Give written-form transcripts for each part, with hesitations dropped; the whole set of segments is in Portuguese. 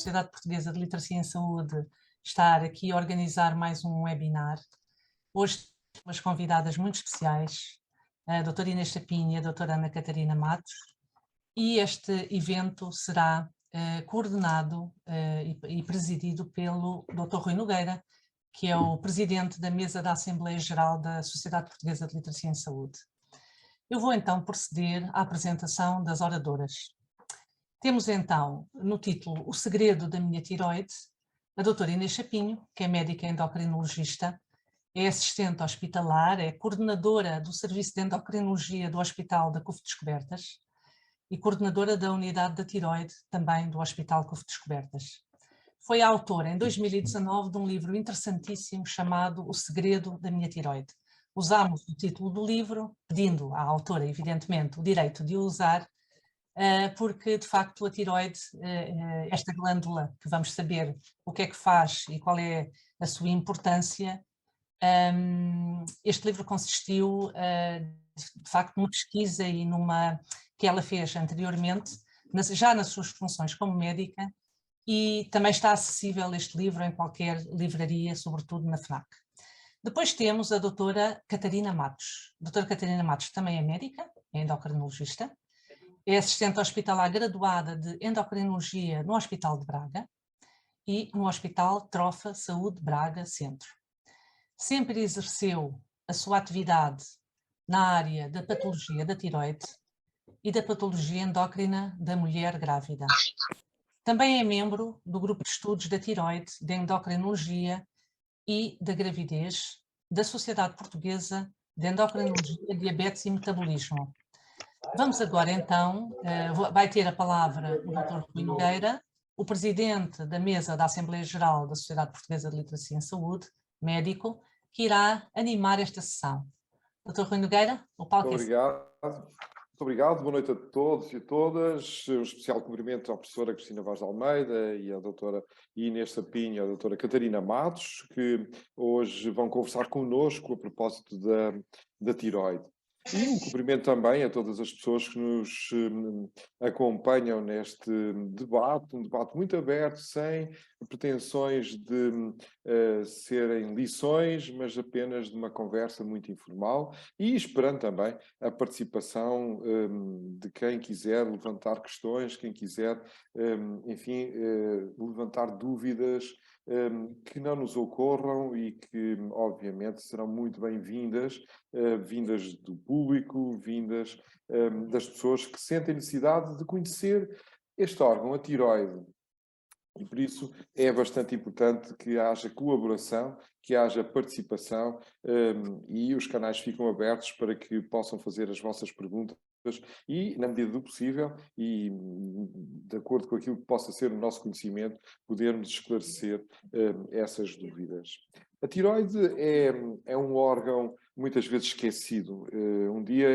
Sociedade Portuguesa de Literacia em Saúde estar aqui a organizar mais um webinar. Hoje temos umas convidadas muito especiais, a doutora Inês Chapinha e a doutora Ana Catarina Matos, e este evento será coordenado e presidido pelo Dr. Rui Nogueira, que é o presidente da mesa da Assembleia Geral da Sociedade Portuguesa de Literacia em Saúde. Eu vou então proceder à apresentação das oradoras. Temos então no título O Segredo da Minha Tiroide, a doutora Inês Chapinho, que é médica endocrinologista, é assistente hospitalar, é coordenadora do Serviço de Endocrinologia do Hospital da CUF Descobertas e coordenadora da Unidade da Tiroide, também do Hospital CUF Descobertas. Foi autora, em 2019, de um livro interessantíssimo chamado O Segredo da Minha Tiroide. Usámos o título do livro, pedindo à autora, evidentemente, o direito de o usar, porque, de facto, a tiroide, esta glândula que vamos saber o que é que faz e qual é a sua importância, este livro consistiu, de facto, numa pesquisa e numa que ela fez anteriormente, já nas suas funções como médica, e também está acessível este livro em qualquer livraria, sobretudo na FNAC. Depois temos a doutora Catarina Matos. A doutora Catarina Matos também é médica, é endocrinologista, é assistente hospitalar graduada de endocrinologia no Hospital de Braga e no Hospital Trofa Saúde Braga Centro. Sempre exerceu a sua atividade na área da patologia da tiroide e da patologia endócrina da mulher grávida. Também é membro do grupo de estudos da tiroide, da endocrinologia e da gravidez da Sociedade Portuguesa de Endocrinologia, Diabetes e Metabolismo. Vamos agora então, vai ter a palavra o Dr. Rui Nogueira, o presidente da mesa da Assembleia Geral da Sociedade Portuguesa de Literacia em Saúde, médico, que irá animar esta sessão. Dr. Rui Nogueira, o palco é seu. Muito obrigado, boa noite a todos e a todas. Um especial cumprimento à professora Cristina Vaz de Almeida e à doutora Inês Chapinho e à doutora Catarina Matos, que hoje vão conversar connosco a propósito da tiroide. E um cumprimento também a todas as pessoas que nos acompanham neste debate, um debate muito aberto, sem pretensões de serem lições, mas apenas de uma conversa muito informal e esperando também a participação de quem quiser levantar questões, quem quiser, enfim, levantar dúvidas que não nos ocorram e que, obviamente, serão muito bem-vindas, vindas do público, vindas das pessoas que sentem necessidade de conhecer este órgão, a tiroide. E por isso é bastante importante que haja colaboração, que haja participação e os canais ficam abertos para que possam fazer as vossas perguntas e, na medida do possível, e de acordo com aquilo que possa ser o nosso conhecimento, podermos esclarecer essas dúvidas. A tiroide é um órgão muitas vezes esquecido. Um dia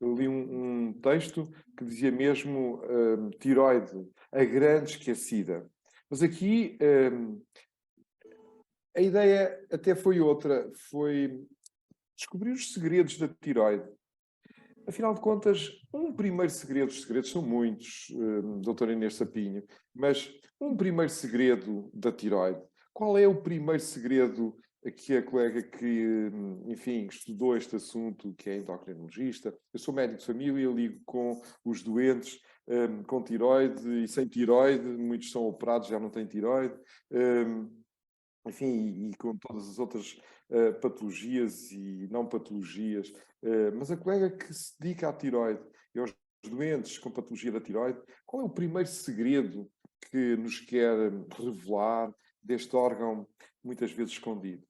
eu li um texto que dizia mesmo tiroide, a grande esquecida. Mas aqui a ideia até foi outra, foi descobrir os segredos da tiroide. Afinal de contas, um primeiro segredo, os segredos são muitos, doutora Inês Chapinho, mas um primeiro segredo da tiroide. Qual é o primeiro segredo que a colega que, enfim, estudou este assunto, que é endocrinologista? Eu sou médico de família, ligo com os doentes com tiroide e sem tiroide, muitos são operados, já não têm tiroide, enfim, e com todas as outras patologias e não patologias. Mas a colega que se dedica à tiroide e aos doentes com patologia da tiroide, qual é o primeiro segredo que nos quer revelar deste órgão muitas vezes escondido?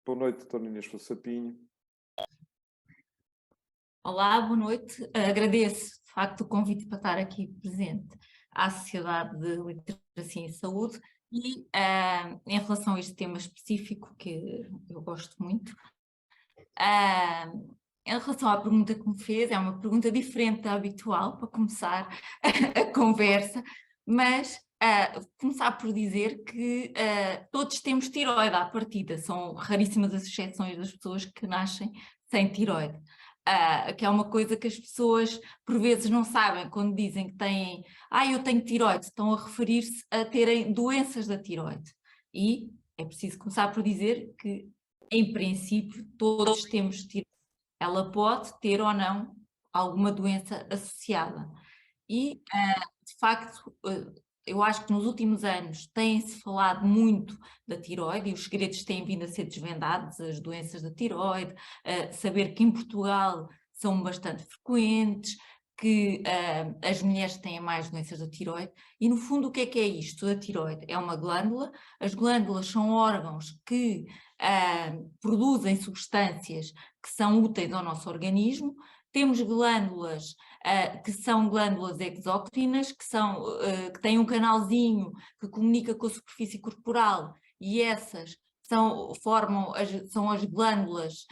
Boa noite, doutora Inês Chapinho. Olá, boa noite. Agradeço, de facto, o convite para estar aqui presente à Sociedade de Literacia em Saúde e em relação a este tema específico, que eu gosto muito, em relação à pergunta que me fez, é uma pergunta diferente da habitual, para começar a conversa, mas começar por dizer que todos temos tiroide à partida, são raríssimas as exceções das pessoas que nascem sem tiroide. que é uma coisa que as pessoas por vezes não sabem quando dizem que têm, eu tenho tiroide, estão a referir-se a terem doenças da tiroide. E é preciso começar por dizer que, em princípio, todos temos tiroide. Ela pode ter ou não alguma doença associada. E, de facto, eu acho que nos últimos anos tem-se falado muito da tiroide e os segredos têm vindo a ser desvendados, as doenças da tiroide, saber que em Portugal são bastante frequentes, que as mulheres têm mais doenças da tiroide. E no fundo o que é isto da tiroide? É uma glândula, as glândulas são órgãos que produzem substâncias que são úteis ao nosso organismo. Temos glândulas que são glândulas exócrinas, que têm um canalzinho que comunica com a superfície corporal, e essas são as glândulas,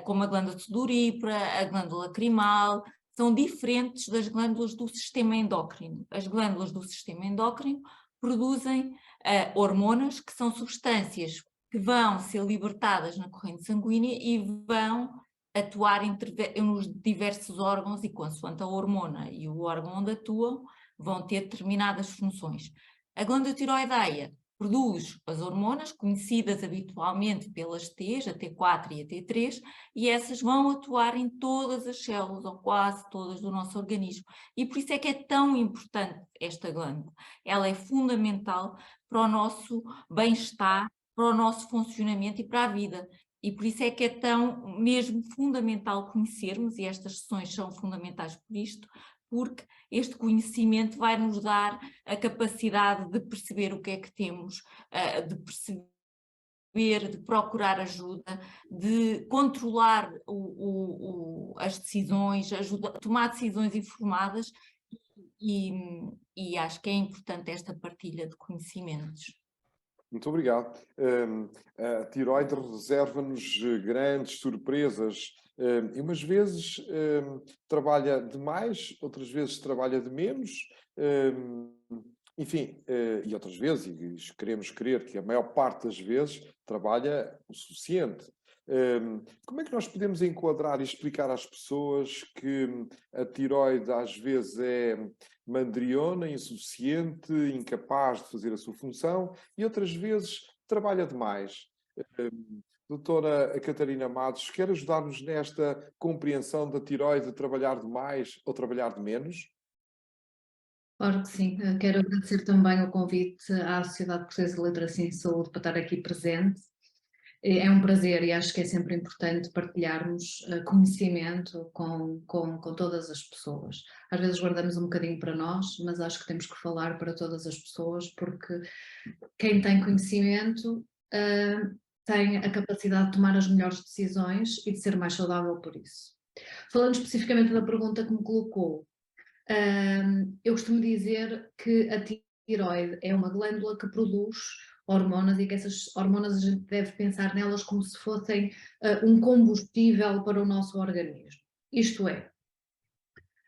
como a glândula sudorípara, a glândula lacrimal, são diferentes das glândulas do sistema endócrino. As glândulas do sistema endócrino produzem hormonas, que são substâncias que vão ser libertadas na corrente sanguínea e vão atuar nos diversos órgãos, e consoante a hormona e o órgão onde atuam, vão ter determinadas funções. A glândula tiroideia produz as hormonas, conhecidas habitualmente pelas T's, a T4 e a T3, e essas vão atuar em todas as células, ou quase todas, do nosso organismo. E por isso é que é tão importante esta glândula. Ela é fundamental para o nosso bem-estar, para o nosso funcionamento e para a vida. E por isso é que é tão mesmo fundamental conhecermos, e estas sessões são fundamentais por isto, porque este conhecimento vai nos dar a capacidade de perceber o que é que temos, de perceber, de procurar ajuda, de controlar as decisões, tomar decisões informadas, e acho que é importante esta partilha de conhecimentos. Muito obrigado. A tiroide reserva-nos grandes surpresas. E umas vezes trabalha de mais, outras vezes trabalha de menos. Enfim, e outras vezes, e queremos crer que a maior parte das vezes trabalha o suficiente. Como é que nós podemos enquadrar e explicar às pessoas que a tiroide às vezes é mandriona, insuficiente, incapaz de fazer a sua função, e outras vezes trabalha demais? Doutora Catarina Matos, quer ajudar-nos nesta compreensão da tiroide de trabalhar demais ou trabalhar de menos? Claro que sim. Quero agradecer também o convite à Sociedade Portuguesa de Literacia em Saúde para estar aqui presente. É um prazer, e acho que é sempre importante partilharmos conhecimento com todas as pessoas. Às vezes guardamos um bocadinho para nós, mas acho que temos que falar para todas as pessoas, porque quem tem conhecimento tem a capacidade de tomar as melhores decisões e de ser mais saudável por isso. Falando especificamente da pergunta que me colocou, eu costumo dizer que a tiroide é uma glândula que produz hormonas, e que essas hormonas a gente deve pensar nelas como se fossem um combustível para o nosso organismo. Isto é,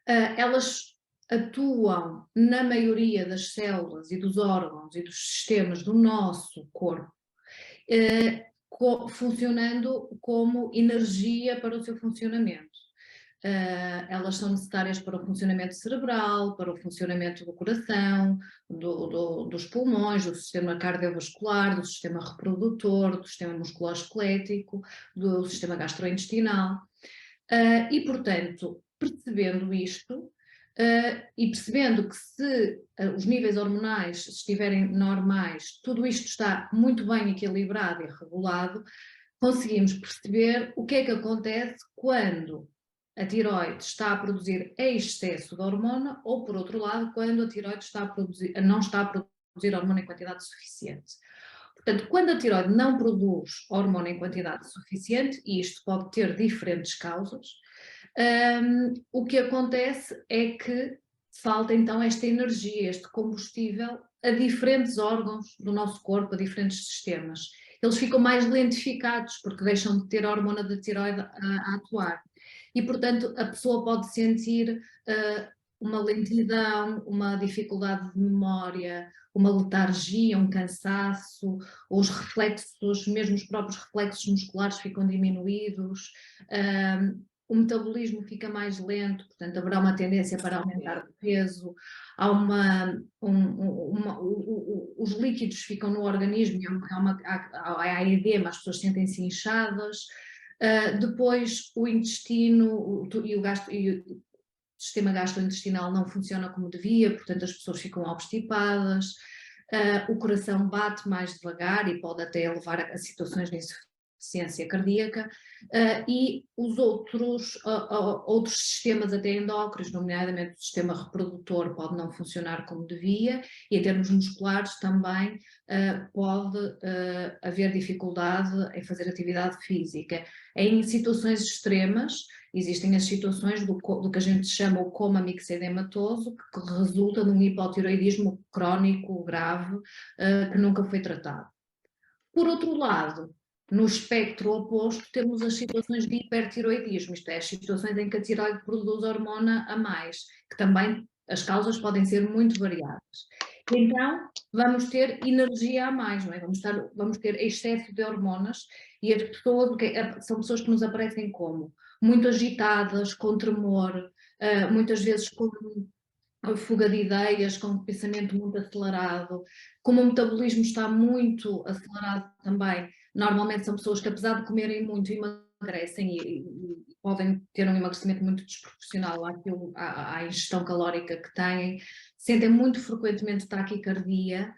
elas atuam na maioria das células e dos órgãos e dos sistemas do nosso corpo, funcionando como energia para o seu funcionamento. Elas são necessárias para o funcionamento cerebral, para o funcionamento do coração, dos pulmões, do sistema cardiovascular, do sistema reprodutor, do sistema musculoesquelético, do sistema gastrointestinal. E, portanto, percebendo isto, e percebendo que se os níveis hormonais estiverem normais, tudo isto está muito bem equilibrado e regulado, conseguimos perceber o que é que acontece quando a tiroide está a produzir excesso de hormona, ou, por outro lado, quando a tiroide não está a produzir hormona em quantidade suficiente. Portanto, quando a tiroide não produz hormona em quantidade suficiente, e isto pode ter diferentes causas, o que acontece é que falta então esta energia, este combustível a diferentes órgãos do nosso corpo, a diferentes sistemas. Eles ficam mais lentificados porque deixam de ter a hormona da tiroide a atuar. E, portanto, a pessoa pode sentir uma lentidão, uma dificuldade de memória, uma letargia, um cansaço, os reflexos, mesmo os próprios reflexos musculares ficam diminuídos, o metabolismo fica mais lento, portanto haverá uma tendência para aumentar de peso, os líquidos ficam no organismo, há edema, as pessoas sentem-se inchadas. Depois o intestino e o sistema gastrointestinal não funciona como devia, portanto as pessoas ficam obstipadas, o coração bate mais devagar e pode até levar a situações de insuficiência cardíaca, e os outros sistemas até endócrinos, nomeadamente o sistema reprodutor, pode não funcionar como devia, e em termos musculares também pode haver dificuldade em fazer atividade física. Em situações extremas, existem as situações do que a gente chama o coma mixedematoso, que resulta num hipotiroidismo crónico grave que nunca foi tratado. Por outro lado, no espectro oposto, temos as situações de hipertiroidismo, isto é, as situações em que a tiroide produz hormona a mais, que também as causas podem ser muito variadas. Então, vamos ter energia a mais, não é? Vamos ter excesso de hormonas, e as pessoas, são pessoas que nos aparecem como? Muito agitadas, com tremor, muitas vezes com fuga de ideias, com um pensamento muito acelerado. Como o metabolismo está muito acelerado também, normalmente são pessoas que, apesar de comerem muito, emagrecem e podem ter um emagrecimento muito desproporcional à ingestão calórica que têm, sentem muito frequentemente taquicardia,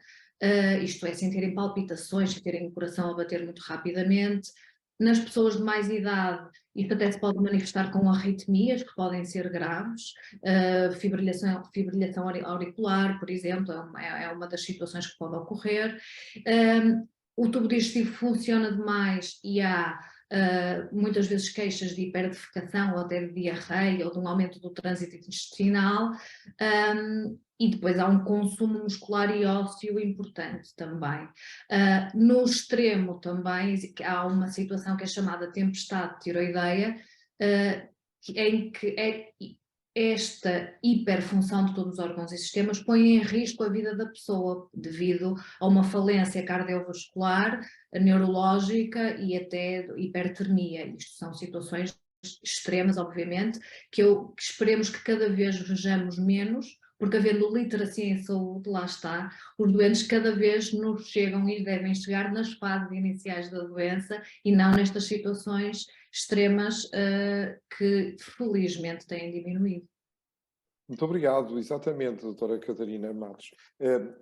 isto é, sentirem palpitações, sentirem o coração a bater muito rapidamente. Nas pessoas de mais idade, isto até se pode manifestar com arritmias, que podem ser graves, fibrilação auricular, por exemplo, é uma das situações que pode ocorrer. O tubo digestivo funciona demais e há muitas vezes queixas de hiperdefecação ou até de diarreia ou de um aumento do trânsito intestinal, e depois há um consumo muscular e ósseo importante também. No extremo também há uma situação que é chamada tempestade tiroideia, em que esta hiperfunção de todos os órgãos e sistemas põe em risco a vida da pessoa devido a uma falência cardiovascular, neurológica e até hipertermia. Isto são situações extremas, obviamente, que esperemos que cada vez vejamos menos, porque havendo literacia em saúde, lá está, os doentes cada vez nos chegam e devem chegar nas fases iniciais da doença e não nestas situações extremas que felizmente têm diminuído. Muito obrigado, exatamente, doutora Catarina Matos.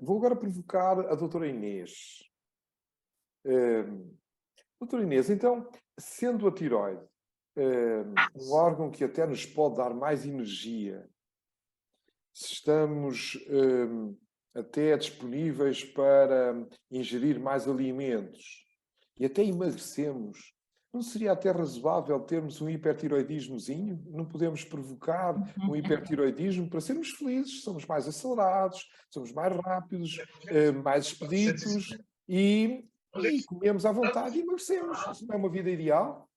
Vou agora provocar a doutora Inês. Doutora Inês, então, sendo a tiroide um órgão que até nos pode dar mais energia, se estamos até disponíveis para ingerir mais alimentos e até emagrecemos, não seria até razoável termos um hipertiroidismozinho? Não podemos provocar um hipertiroidismo para sermos felizes, somos mais acelerados, somos mais rápidos, mais expeditos e comemos à vontade e emagrecemos. Isso não é uma vida ideal?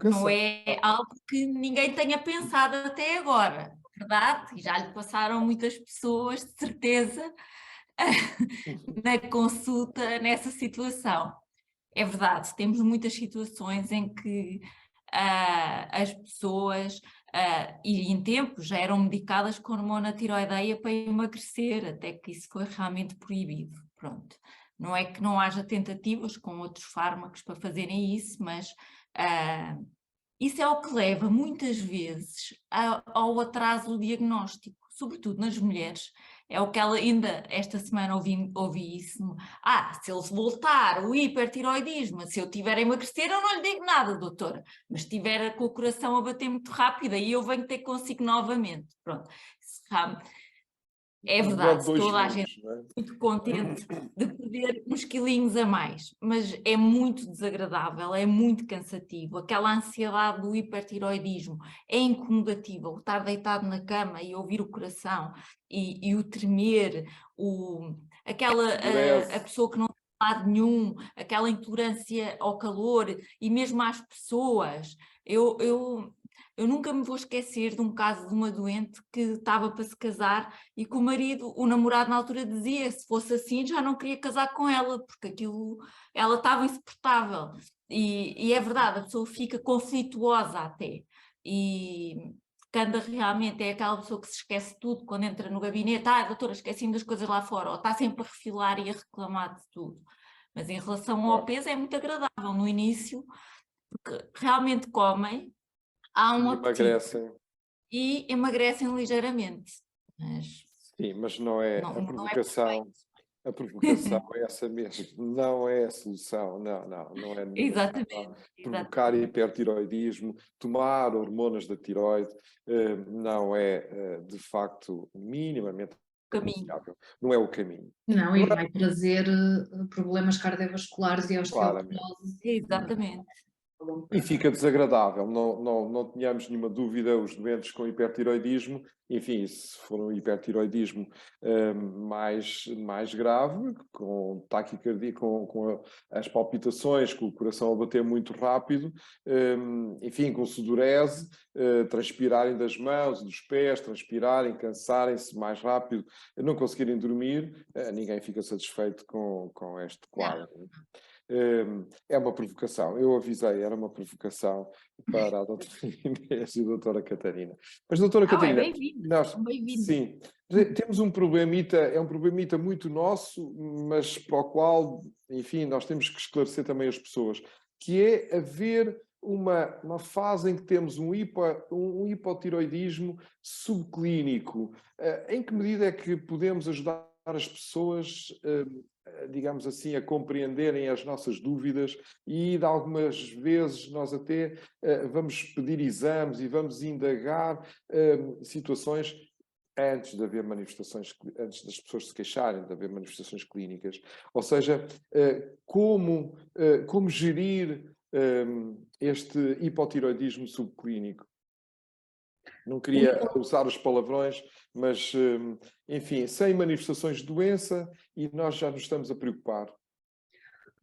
Não é algo que ninguém tenha pensado até agora, verdade? E já lhe passaram muitas pessoas, de certeza, na consulta nessa situação. É verdade, temos muitas situações em que as pessoas, e em tempo, já eram medicadas com hormona tiroideia para emagrecer, até que isso foi realmente proibido. Pronto. Não é que não haja tentativas com outros fármacos para fazerem isso, mas isso é o que leva muitas vezes ao atraso do diagnóstico, sobretudo nas mulheres. É o que ela ainda, esta semana ouvi isso. Se ele voltar o hipertiroidismo, se eu tiver a emagrecer, eu não lhe digo nada, doutora. Mas se tiver com o coração a bater muito rápido, aí eu venho ter consigo novamente. Pronto. É verdade, toda a gente é muito contente de perder uns quilinhos a mais, mas é muito desagradável, é muito cansativo. Aquela ansiedade do hipertiroidismo é incomodatível, estar deitado na cama e ouvir o coração e o tremer, a pessoa que não tem lado nenhum, aquela intolerância ao calor e mesmo às pessoas. Eu nunca me vou esquecer de um caso de uma doente que estava para se casar e que o namorado na altura dizia, se fosse assim já não queria casar com ela, porque ela estava insuportável. E é verdade, a pessoa fica conflituosa até, e porque anda realmente, é aquela pessoa que se esquece de tudo quando entra no gabinete, doutora, esqueci-me das coisas lá fora, ou está sempre a refilar e a reclamar de tudo. Mas em relação ao peso é muito agradável no início, porque realmente comem, há um apetite Emagrecem. e emagrecem ligeiramente. Mas Sim, mas não é não a é provocação. A provocação é essa mesmo, não é a solução, não é nenhuma solução. exatamente. Provocar hipertiroidismo, tomar hormonas da tiroide, não é, de facto, minimamente Caminho. aconselhável. Não é o caminho. Não, e vai trazer problemas cardiovasculares e Claramente. osteoporose. Exatamente. E fica desagradável, não tenhamos nenhuma dúvida, os doentes com hipertiroidismo, enfim, se for um hipertiroidismo mais grave, com taquicardia, com as palpitações, com o coração a bater muito rápido, enfim, com sudorese, transpirarem das mãos, dos pés, transpirarem, cansarem-se mais rápido, não conseguirem dormir, ninguém fica satisfeito com este quadro. É uma provocação, eu avisei, era uma provocação para a doutora Inês e a doutora Catarina. Mas, doutora Catarina, É bem-vindo, nós, bem-vindo. sim, temos um problemita, é um problemita muito nosso, mas para o qual, enfim, nós temos que esclarecer também as pessoas, que é haver uma fase em que temos um hipotiroidismo subclínico. Em que medida é que podemos ajudar as pessoas, digamos assim, a compreenderem as nossas dúvidas e, de algumas vezes, nós até vamos pedir exames e vamos indagar situações antes de haver manifestações, antes das pessoas se queixarem de haver manifestações clínicas. Ou seja, como gerir este hipotiroidismo subclínico? Não queria usar os palavrões, mas, enfim, sem manifestações de doença e nós já nos estamos a preocupar.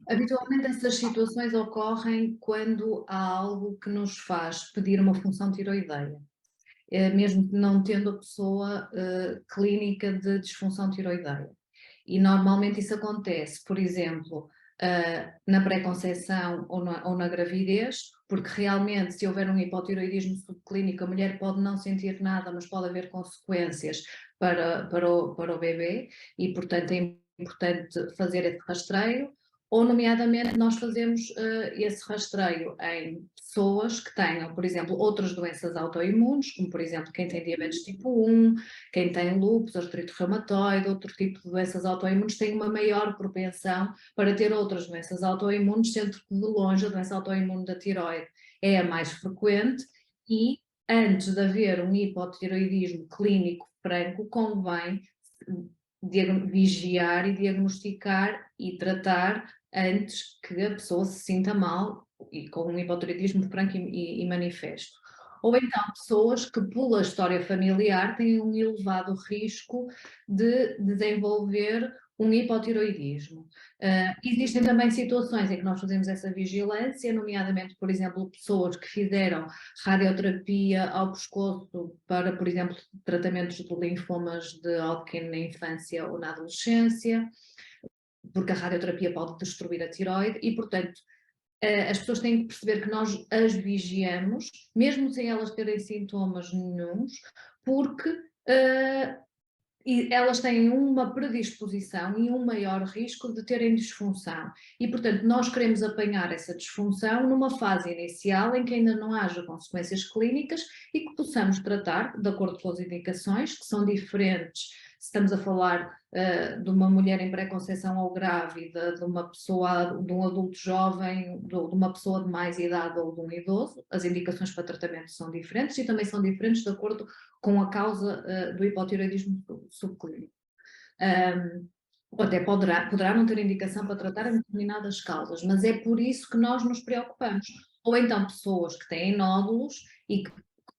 Habitualmente essas situações ocorrem quando há algo que nos faz pedir uma função tiroideia, mesmo não tendo a pessoa clínica de disfunção tiroideia. E normalmente isso acontece, por exemplo, na pré-conceição ou na gravidez, porque realmente se houver um hipotiroidismo subclínico a mulher pode não sentir nada, mas pode haver consequências para o bebê e portanto é importante fazer esse rastreio. Ou, nomeadamente, nós fazemos esse rastreio em pessoas que tenham, por exemplo, outras doenças autoimunes, como, por exemplo, quem tem diabetes tipo 1, quem tem lúpus, artrite reumatoide, outro tipo de doenças autoimunes, tem uma maior propensão para ter outras doenças autoimunes, sendo que, de longe, a doença autoimune da tiroide é a mais frequente e, antes de haver um hipotiroidismo clínico franco, convém vigiar e diagnosticar e tratar antes que a pessoa se sinta mal e com um hipotiroidismo franco e manifesto. Ou então pessoas que, pela história familiar, têm um elevado risco de desenvolver um hipotiroidismo. Existem também situações em que nós fazemos essa vigilância, nomeadamente, por exemplo, pessoas que fizeram radioterapia ao pescoço para, por exemplo, tratamentos de linfomas de Hodgkin na infância ou na adolescência, porque a radioterapia pode destruir a tiroide e, portanto, as pessoas têm que perceber que nós as vigiamos, mesmo sem elas terem sintomas nenhuns, porque elas têm uma predisposição e um maior risco de terem disfunção. E, portanto, nós queremos apanhar essa disfunção numa fase inicial em que ainda não haja consequências clínicas e que possamos tratar, de acordo com as indicações, que são diferentes. Se estamos a falar de uma mulher em pré-conceição ou grávida, de uma pessoa, de um adulto jovem, de uma pessoa de mais idade ou de um idoso, as indicações para tratamento são diferentes e também são diferentes de acordo com a causa do hipotiroidismo subclínico. Até poderá não ter indicação para tratar em determinadas causas, mas é por isso que nós nos preocupamos. Ou então pessoas que têm nódulos e que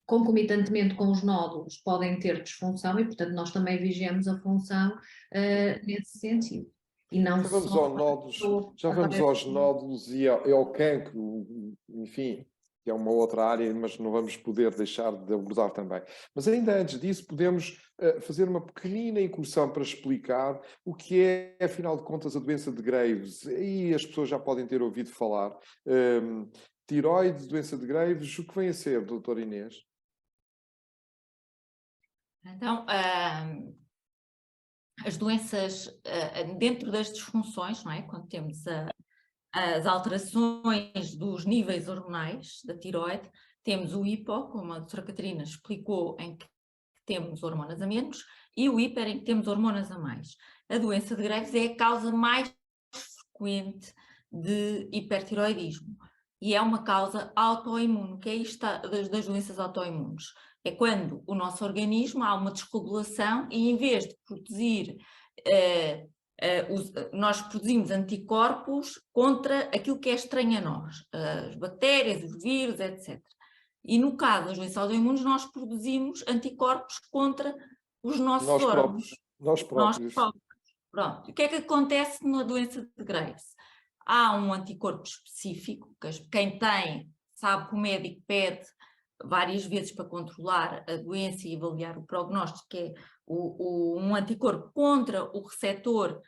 concomitantemente com os nódulos podem ter disfunção e, portanto, nós também vigiamos a função nesse sentido. E não Já vamos, já vamos aos nódulos e ao cancro, enfim. que é uma outra área, mas não vamos poder deixar de abordar também. Mas ainda antes disso, podemos fazer uma pequenina incursão para explicar o que é, afinal de contas, a doença de Graves. E as pessoas já podem ter ouvido falar. Tiroide, doença de Graves, o que vem a ser, doutora Inês? Então, as doenças, dentro das disfunções, não é? Quando temos as alterações dos níveis hormonais da tiroide, temos o hipo, como a doutora Catarina explicou, em que temos hormonas a menos, e o hiper, em que temos hormonas a mais. A doença de Graves é a causa mais frequente de hipertiroidismo e é uma causa autoimune, que é isto das doenças autoimunes. É quando o nosso organismo há uma desregulação e em vez de produzir nós produzimos anticorpos contra aquilo que é estranho a nós, as bactérias, os vírus, etc. E no caso das doenças autoimunes, nós produzimos anticorpos contra os nossos órgãos. Nós próprios. Pronto. O que é que acontece na doença de Graves? Há um anticorpo específico, que quem tem sabe que o médico pede várias vezes para controlar a doença e avaliar o prognóstico, que é um anticorpo contra o receptor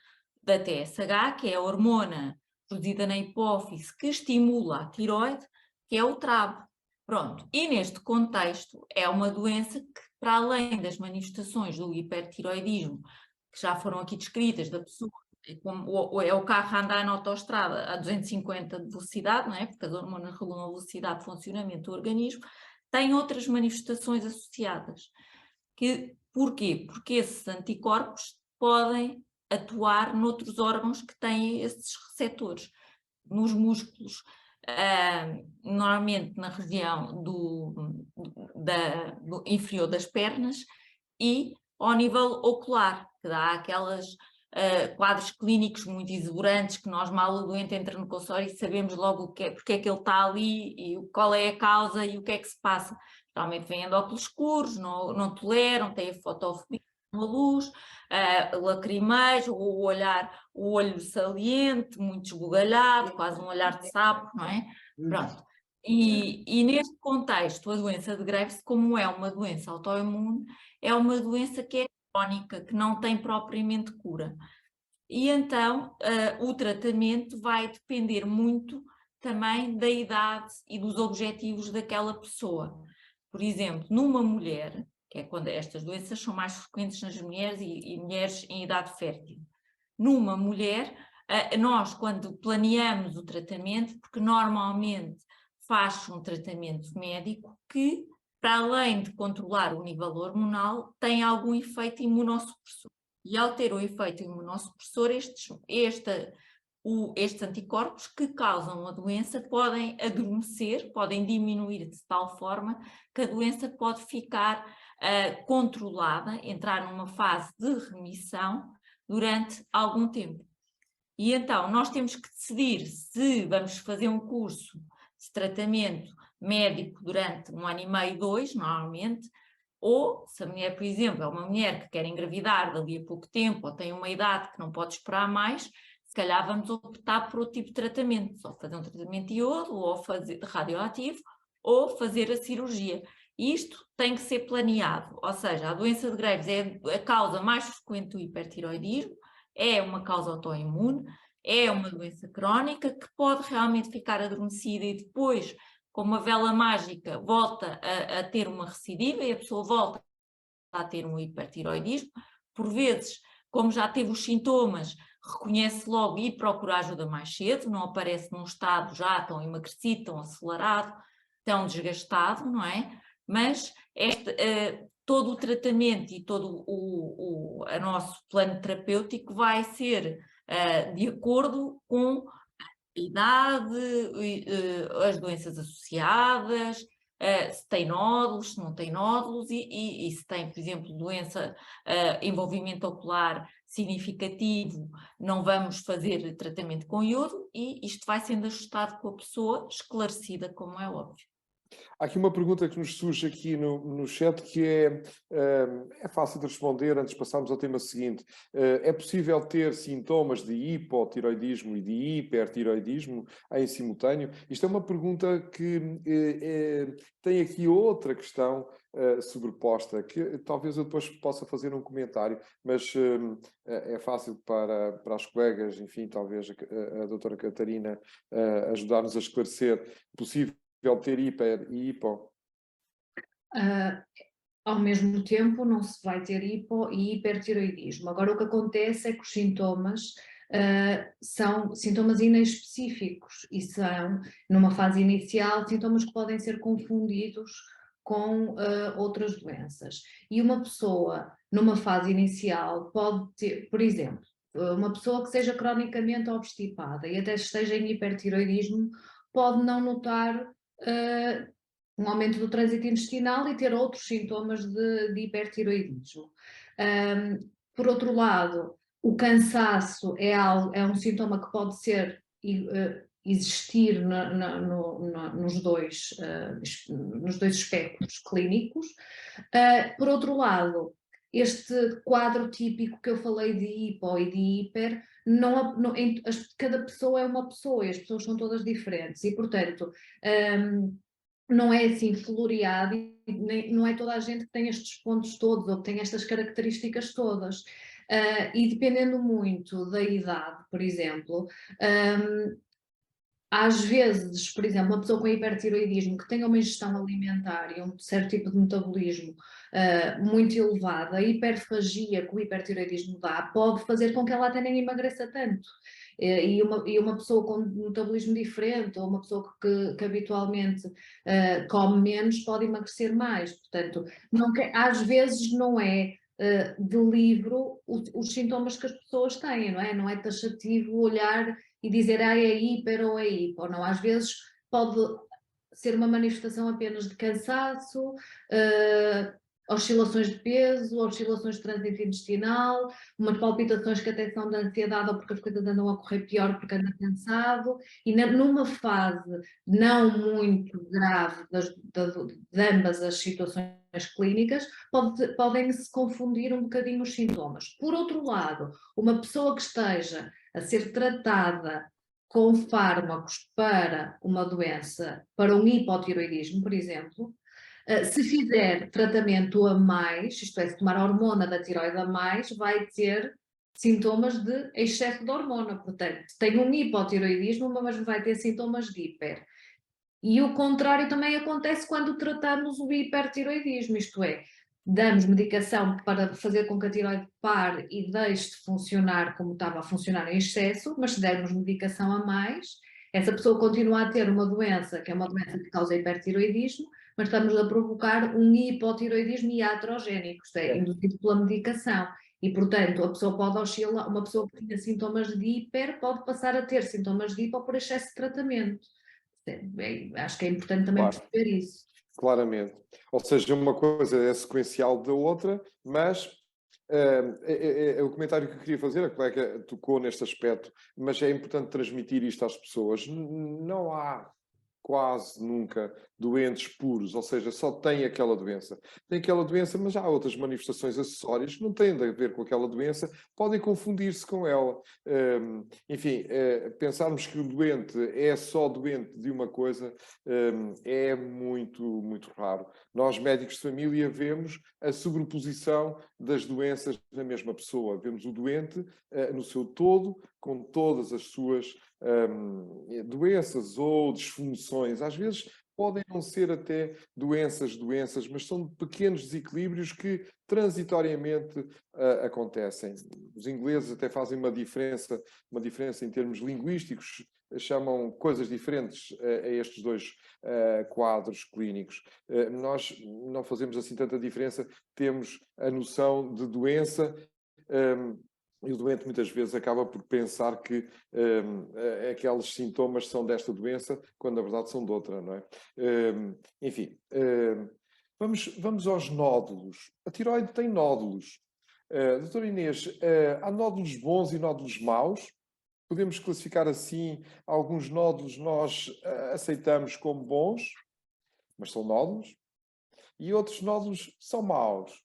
da TSH, que é a hormona produzida na hipófise que estimula a tiroide, que é o TRAB. Pronto, e neste contexto é uma doença que, para além das manifestações do hipertiroidismo, que já foram aqui descritas, da pessoa, é o carro a andar na autoestrada a 250 de velocidade, não é? Porque as hormonas regulam a velocidade de funcionamento do organismo, tem outras manifestações associadas. Porquê? Porque esses anticorpos podem atuar noutros órgãos que têm esses receptores. Nos músculos, normalmente na região do inferior das pernas, e ao nível ocular, que dá aquelas quadros clínicos muito exuberantes que nós mal o doente entra no consultório e sabemos logo porque é que ele está ali e qual é a causa e o que é que se passa. Geralmente vêm de óculos escuros, não toleram, têm fotofobia à luz, lacrimejo, o olho saliente, muito esbugalhado, quase um olhar de sapo, não é? Pronto. E neste contexto, a doença de Graves, como é uma doença autoimune, é uma doença que é crónica, que não tem propriamente cura. E então o tratamento vai depender muito também da idade e dos objetivos daquela pessoa. Por exemplo, numa mulher, que é quando estas doenças são mais frequentes nas mulheres e mulheres em idade fértil. Numa mulher, nós quando planeamos o tratamento, porque normalmente faz um tratamento médico que, para além de controlar o nível hormonal, tem algum efeito imunossupressor. E ao ter o efeito imunossupressor, estes anticorpos que causam a doença podem adormecer, podem diminuir de tal forma que a doença pode ficar controlada, entrar numa fase de remissão durante algum tempo. E então nós temos que decidir se vamos fazer um curso de tratamento médico durante 1 ano e meio, 2, normalmente, ou se a mulher, por exemplo, é uma mulher que quer engravidar dali a pouco tempo, ou tem uma idade que não pode esperar mais, se calhar vamos optar por outro tipo de tratamento, ou fazer um tratamento de iodo, ou fazer radioativo, ou fazer a cirurgia. E isto tem que ser planeado, ou seja, a doença de Graves é a causa mais frequente do hipertiroidismo, é uma causa autoimune, é uma doença crónica que pode realmente ficar adormecida e depois, com uma vela mágica, volta a ter uma recidiva e a pessoa volta a ter um hipertiroidismo. Por vezes, como já teve os sintomas, reconhece logo e procura ajuda mais cedo, não aparece num estado já tão emagrecido, tão acelerado, tão desgastado, não é? Mas todo o tratamento e todo o nosso plano terapêutico vai ser de acordo com a idade, as doenças associadas, se tem nódulos, se não tem nódulos e se tem, por exemplo, doença, envolvimento ocular significativo, não vamos fazer tratamento com iodo e isto vai sendo ajustado com a pessoa esclarecida, como é óbvio. Há aqui uma pergunta que nos surge aqui no chat que é fácil de responder antes de passarmos ao tema seguinte. É possível ter sintomas de hipotiroidismo e de hipertiroidismo em simultâneo? Isto é uma pergunta que tem aqui outra questão sobreposta, que talvez eu depois possa fazer um comentário, mas é fácil para as colegas, enfim, talvez a doutora Catarina ajudar-nos a esclarecer. Possível ter hiper e hipo? Ao mesmo tempo não se vai ter hipo e hipertiroidismo. Agora o que acontece é que os sintomas são sintomas inespecíficos e são, numa fase inicial, sintomas que podem ser confundidos com outras doenças. E uma pessoa, numa fase inicial, pode ter, por exemplo, uma pessoa que seja cronicamente obstipada e até esteja em hipertiroidismo, pode não notar um aumento do trânsito intestinal e ter outros sintomas de hipertiroidismo. Por outro lado, o cansaço é um sintoma que pode ser existir nos dois espectros clínicos. Por outro lado, este quadro típico que eu falei de hipo e de hiper, cada pessoa é uma pessoa e as pessoas são todas diferentes e, portanto, não é assim floreado, não é toda a gente que tem estes pontos todos ou que tem estas características todas. E dependendo muito da idade, por exemplo, às vezes, por exemplo, uma pessoa com hipertiroidismo que tenha uma ingestão alimentar e um certo tipo de metabolismo muito elevada, a hiperfagia que o hipertiroidismo dá pode fazer com que ela até nem emagreça tanto. E uma pessoa com um metabolismo diferente ou uma pessoa que habitualmente come menos pode emagrecer mais. Portanto, às vezes não é de livro os sintomas que as pessoas têm, não é? Não é taxativo olhar e dizer é hiper ou é hipo, não, às vezes pode ser uma manifestação apenas de cansaço, oscilações de peso, oscilações de trânsito intestinal, umas palpitações que até são de ansiedade ou porque as coisas andam a correr pior porque anda cansado, e numa fase não muito grave de ambas as situações clínicas, podem-se confundir um bocadinho os sintomas. Por outro lado, uma pessoa que esteja a ser tratada com fármacos para uma doença, para um hipotiroidismo, por exemplo, se fizer tratamento a mais, isto é, se tomar a hormona da tiroide a mais, vai ter sintomas de excesso de hormona, portanto, tem um hipotiroidismo, mas vai ter sintomas de hiper. E o contrário também acontece quando tratamos o hipertiroidismo, isto é, damos medicação para fazer com que a tiroide pare e deixe de funcionar como estava a funcionar em excesso, mas se dermos medicação a mais, essa pessoa continua a ter uma doença, que é uma doença que causa hipertiroidismo, mas estamos a provocar um hipotiroidismo iatrogénico, isto é, induzido pela medicação. E, portanto, a pessoa pode oscilar, uma pessoa que tinha sintomas de hiper pode passar a ter sintomas de hipo por excesso de tratamento. Acho que é importante também perceber isso. Claramente. Ou seja, uma coisa é sequencial da outra, mas o comentário que eu queria fazer, a colega tocou neste aspecto, mas é importante transmitir isto às pessoas. Não há quase nunca doentes puros, ou seja, só tem aquela doença. Tem aquela doença, mas há outras manifestações acessórias que não têm a ver com aquela doença, podem confundir-se com ela. Enfim, pensarmos que o doente é só doente de uma coisa é muito, muito raro. Nós, médicos de família, vemos a sobreposição das doenças na mesma pessoa. Vemos o doente no seu todo, com todas as suas doenças ou disfunções. Às vezes podem não ser até doenças, mas são pequenos desequilíbrios que transitoriamente acontecem. Os ingleses até fazem uma diferença em termos linguísticos, chamam coisas diferentes a estes dois quadros clínicos. Nós não fazemos assim tanta diferença, temos a noção de doença, e o doente muitas vezes acaba por pensar que aqueles sintomas são desta doença, quando na verdade são de outra, não é? Enfim, vamos aos nódulos. A tiroide tem nódulos. Doutora Inês, há nódulos bons e nódulos maus? Podemos classificar assim, alguns nódulos nós aceitamos como bons? mas são nódulos, e outros nódulos são maus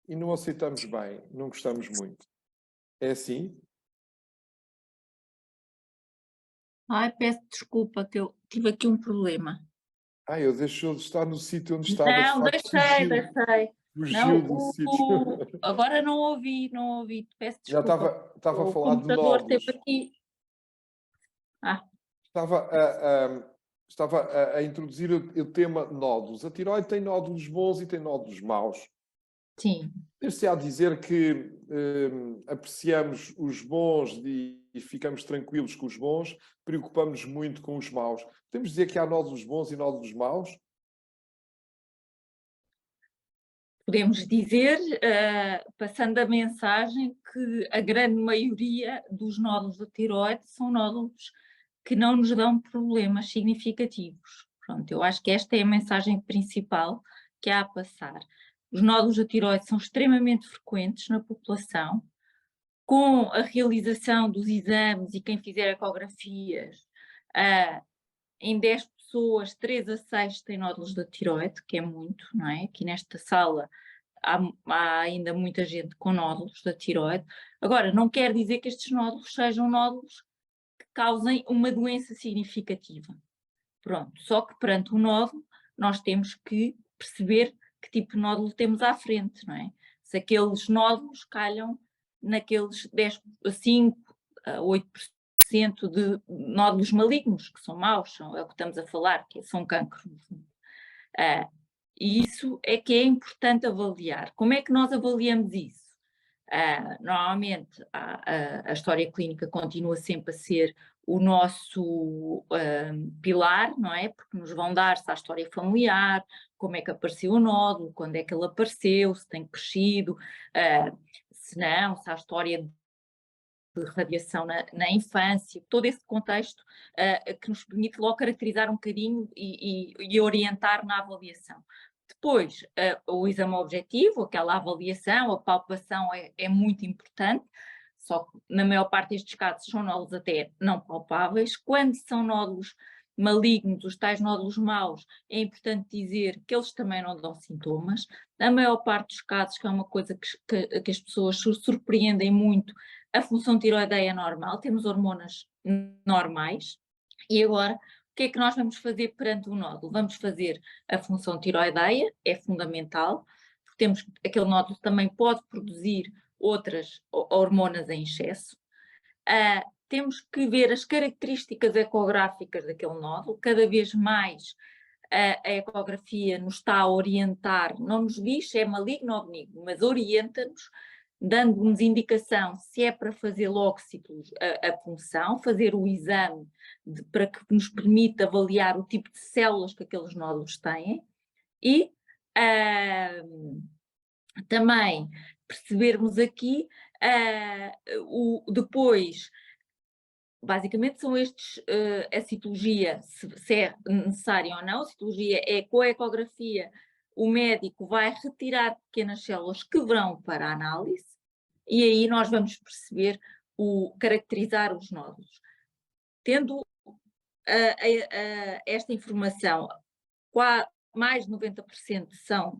e não aceitamos bem, não gostamos muito. É assim? Ai, peço desculpa que eu tive aqui um problema. Eu deixou de estar no sítio onde estava, de Não, facto, deixei. fugiu Não, do sítio. agora não ouvi, peço Já desculpa. estava a O falar de computador esteve nódulos. aqui. Estava a introduzir o tema nódulos. A tireoide tem nódulos bons e tem nódulos maus. Sim. Ter-se-á a dizer que apreciamos os bons e ficamos tranquilos com os bons, preocupamos-nos muito com os maus. Podemos dizer que há nódulos bons e nódulos maus? Podemos dizer, passando a mensagem, que a grande maioria dos nódulos da tireoide são nódulos que não nos dão problemas significativos. Pronto, eu acho que esta é a mensagem principal que há a passar. Os nódulos da tireoide são extremamente frequentes na população, com a realização dos exames e quem fizer ecografias, em 10 pessoas, 3 a 6 têm nódulos da tireoide, que é muito, não é? Aqui nesta sala há ainda muita gente com nódulos da tireoide. Agora, não quer dizer que estes nódulos sejam nódulos que causem uma doença significativa. Pronto, só que perante o nódulo nós temos que perceber que tipo de nódulo temos à frente, não é? Se aqueles nódulos calham naqueles 5 a 8% de nódulos malignos, que são maus, é o que estamos a falar, que são cancros. E isso é que é importante avaliar. Como é que nós avaliamos isso? Normalmente a história clínica continua sempre a ser o nosso pilar, não é? Porque nos vão dar se há história familiar, como é que apareceu o nódulo, quando é que ele apareceu, se tem crescido, se não, se há história de radiação na infância, todo esse contexto que nos permite logo caracterizar um bocadinho e orientar na avaliação. Depois, o exame objetivo, aquela avaliação, a palpação é muito importante, só que na maior parte destes casos são nódulos até não palpáveis. Quando são nódulos malignos, os tais nódulos maus, é importante dizer que eles também não dão sintomas. Na maior parte dos casos, que é uma coisa que as pessoas se surpreendem muito, a função tireoideia é normal, temos hormonas normais. E agora, o que é que nós vamos fazer perante o nódulo? Vamos fazer a função tireoideia, é fundamental, porque temos, aquele nódulo também pode produzir outras hormonas em excesso. Temos que ver as características ecográficas daquele nódulo, cada vez mais a ecografia nos está a orientar, não nos diz se é maligno ou benigno, mas orienta-nos, dando-nos indicação se é para fazer logo a punção, fazer o exame para que nos permita avaliar o tipo de células que aqueles nódulos têm e também percebermos aqui depois, basicamente são estes, a citologia, se é necessária ou não, a citologia é com a ecografia, o médico vai retirar pequenas células que vão para a análise e aí nós vamos perceber, caracterizar os nódulos. Tendo esta informação, mais de 90% são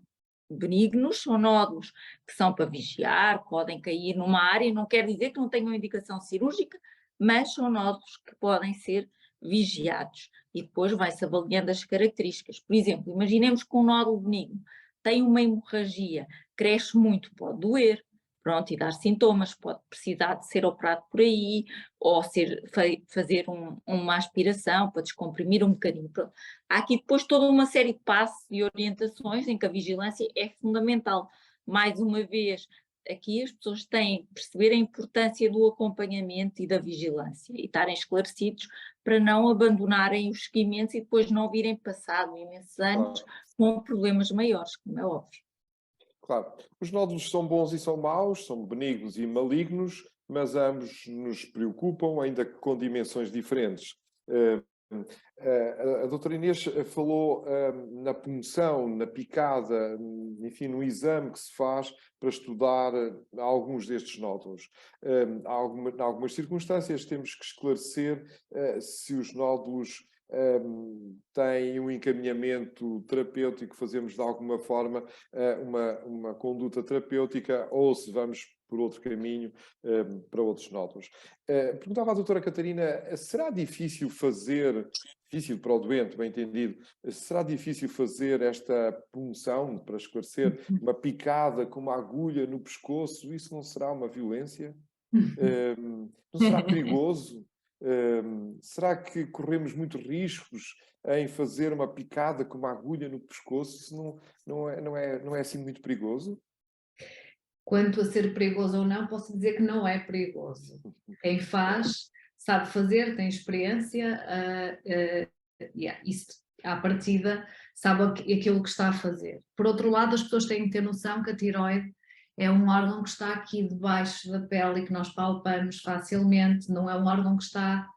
benignos, são nódulos que são para vigiar, podem cair numa área, não quer dizer que não tenham indicação cirúrgica, mas são nódulos que podem ser vigiados e depois vai-se avaliando as características. Por exemplo, imaginemos que um nódulo benigno tem uma hemorragia, cresce muito, pode doer, pronto, e dar sintomas, pode precisar de ser operado por aí, ou fazer uma aspiração para descomprimir um bocadinho. Pronto. Há aqui depois toda uma série de passos e orientações em que a vigilância é fundamental. Mais uma vez, aqui as pessoas têm que perceber a importância do acompanhamento e da vigilância e estarem esclarecidos para não abandonarem os seguimentos e depois não virem passado imensos anos com problemas maiores, como é óbvio. Claro, os nódulos são bons e são maus, são benignos e malignos, mas ambos nos preocupam, ainda que com dimensões diferentes. A doutora Inês falou na punção, na picada, enfim, no exame que se faz para estudar alguns destes nódulos. Em algumas circunstâncias temos que esclarecer se os nódulos tem um encaminhamento terapêutico, fazemos de alguma forma uma conduta terapêutica, ou se vamos por outro caminho para outros nódulos. Perguntava à doutora Catarina, será difícil para o doente, bem entendido, será difícil fazer esta punção, para esclarecer, uma picada com uma agulha no pescoço? Isso não será uma violência? Não será perigoso? Será que corremos muitos riscos em fazer uma picada com uma agulha no pescoço? Isso não é assim muito perigoso? Quanto a ser perigoso ou não, posso dizer que não é perigoso. Quem faz, sabe fazer, tem experiência, isso à partida sabe aquilo que está a fazer. Por outro lado, as pessoas têm que ter noção que a tireoide é um órgão que está aqui debaixo da pele e que nós palpamos facilmente, não é um órgão que está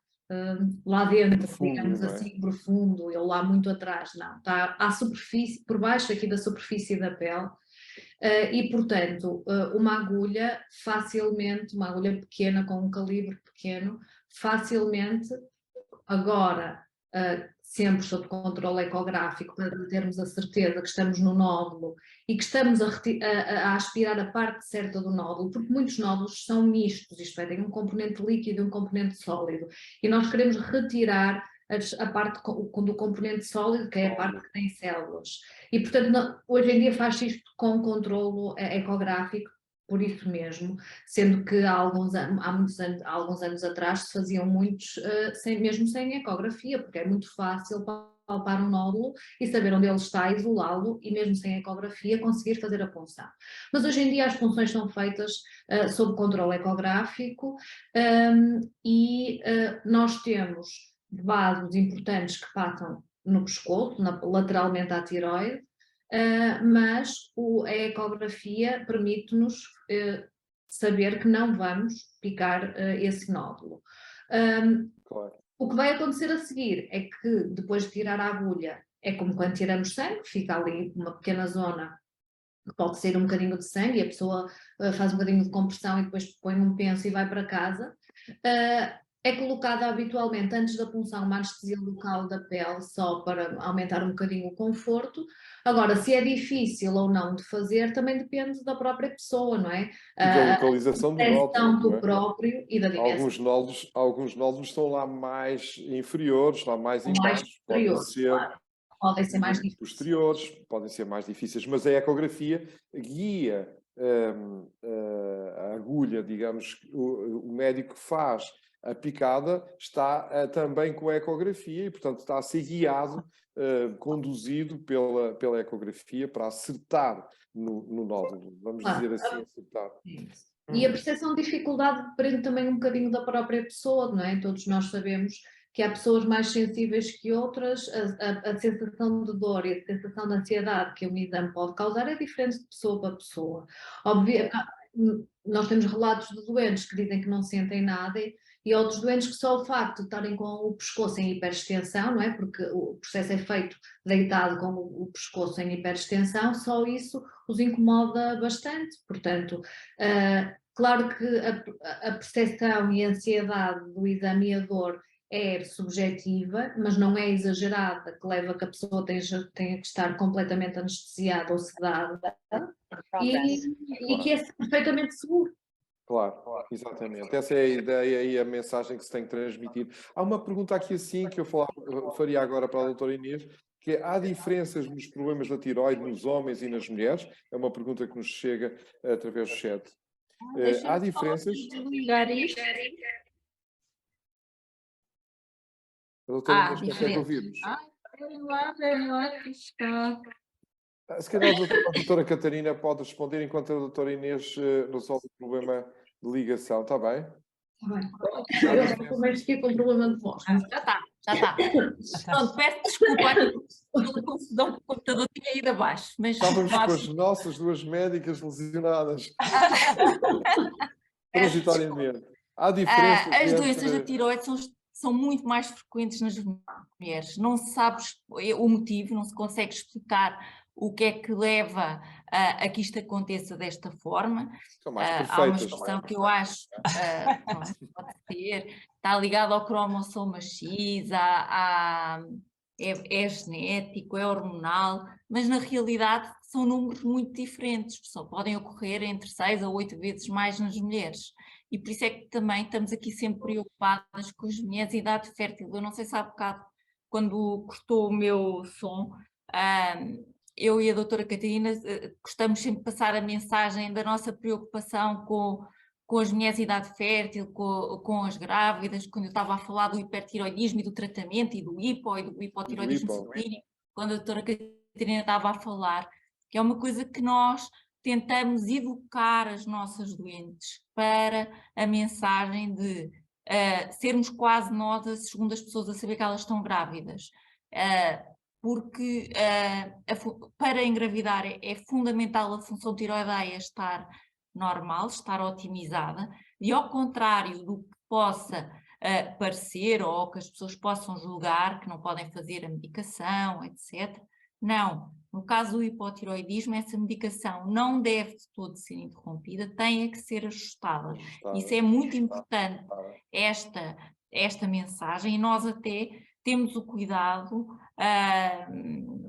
lá dentro, profundo, digamos assim, profundo, ele lá muito atrás, não. Está à superfície, por baixo aqui da superfície da pele. E, portanto, uma agulha facilmente, uma agulha pequena, com um calibre pequeno, facilmente, agora, sempre sob controle ecográfico, para termos a certeza que estamos no nódulo e que estamos a aspirar a parte certa do nódulo, porque muitos nódulos são mistos, isto é, tem um componente líquido e um componente sólido, e nós queremos retirar a parte do componente sólido, que é a parte que tem células. E, portanto, hoje em dia faz-se isto com controlo ecográfico, por isso mesmo, sendo que há alguns anos atrás se faziam muitos, mesmo sem ecografia, porque é muito fácil palpar um nódulo e saber onde ele está, isolá-lo e mesmo sem ecografia conseguir fazer a punção. Mas hoje em dia as punções são feitas sob controle ecográfico e nós temos vasos importantes que passam no pescoço, lateralmente à tireoide, mas a ecografia permite-nos saber que não vamos picar esse nódulo. Claro. O que vai acontecer a seguir é que depois de tirar a agulha, é como quando tiramos sangue, fica ali uma pequena zona que pode sair um bocadinho de sangue e a pessoa faz um bocadinho de compressão e depois põe um penso e vai para casa. É colocada habitualmente antes da punção uma anestesia local da pele, só para aumentar um bocadinho o conforto. Agora, se é difícil ou não de fazer, também depende da própria pessoa, não é? E da localização do nódulo. Do próprio e da dimensão. Alguns nódulos estão lá mais inferiores, lá mais embaixo. Podem ser mais difíceis. Posteriores, podem ser mais difíceis, mas a ecografia guia a agulha, digamos, o médico faz a picada, está também com a ecografia e, portanto, está a ser guiado, conduzido pela ecografia para acertar no nódulo, vamos dizer assim, acertar. E a percepção de dificuldade depende também um bocadinho da própria pessoa, não é? Todos nós sabemos que há pessoas mais sensíveis que outras, a sensação de dor e a sensação de ansiedade que um exame pode causar é diferente de pessoa para pessoa. Obviamente, nós temos relatos de doentes que dizem que não sentem nada e outros doentes que só o facto de estarem com o pescoço em hiperextensão, não é? Porque o processo é feito deitado com o pescoço em hiperextensão, só isso os incomoda bastante. Portanto, claro que a percepção e a ansiedade do exame e a dor é subjetiva, mas não é exagerada, que leva a que a pessoa tenha que estar completamente anestesiada ou sedada e que é perfeitamente seguro. Claro, exatamente. Essa é a ideia e a mensagem que se tem que transmitir. Há uma pergunta aqui assim que eu faria agora para a doutora Inês, que é: há diferenças nos problemas da tireoide nos homens e nas mulheres? É uma pergunta que nos chega através do chat. Há diferenças? Desligar isto. A doutora Inês consegue ouvir-nos? Vem lá, que está. Se calhar a doutora Catarina pode responder enquanto a doutora Inês resolve o problema de ligação, está bem? Está bem. Eu também fiquei com problema de voz. Já está. Pronto, peço desculpa pela confusão que o computador tinha ido abaixo. Mas estávamos com as nossas duas médicas lesionadas. Transitoriamente. Há diferenças as doenças da tireoide são muito mais frequentes nas mulheres. Não se sabe o motivo, não se consegue explicar o que é que leva a que isto aconteça desta forma. São mais Há uma perfeitas. expressão que eu acho, pronto, pode ser, está ligada ao cromossoma X, é genético, é hormonal, mas na realidade são números muito diferentes, só podem ocorrer entre 6 a 8 vezes mais nas mulheres. E por isso é que também estamos aqui sempre preocupadas com as mulheres em idade fértil. Eu não sei se há bocado, quando cortou o meu som, eu e a doutora Catarina gostamos sempre de passar a mensagem da nossa preocupação com as mulheres de idade fértil, com as grávidas, quando eu estava a falar do hipertiroidismo e do tratamento e do hipotiroidismo subclínico, quando a doutora Catarina estava a falar, que é uma coisa que nós tentamos educar as nossas doentes para a mensagem de sermos quase nós as segundas pessoas a saber que elas estão grávidas. Porque para engravidar é fundamental a função tiroideia estar normal, estar otimizada, e ao contrário do que possa parecer ou que as pessoas possam julgar que não podem fazer a medicação, etc. Não, no caso do hipotiroidismo, essa medicação não deve de todo ser interrompida, tem que ser ajustada. Isso é muito importante, esta mensagem, e nós até temos o cuidado,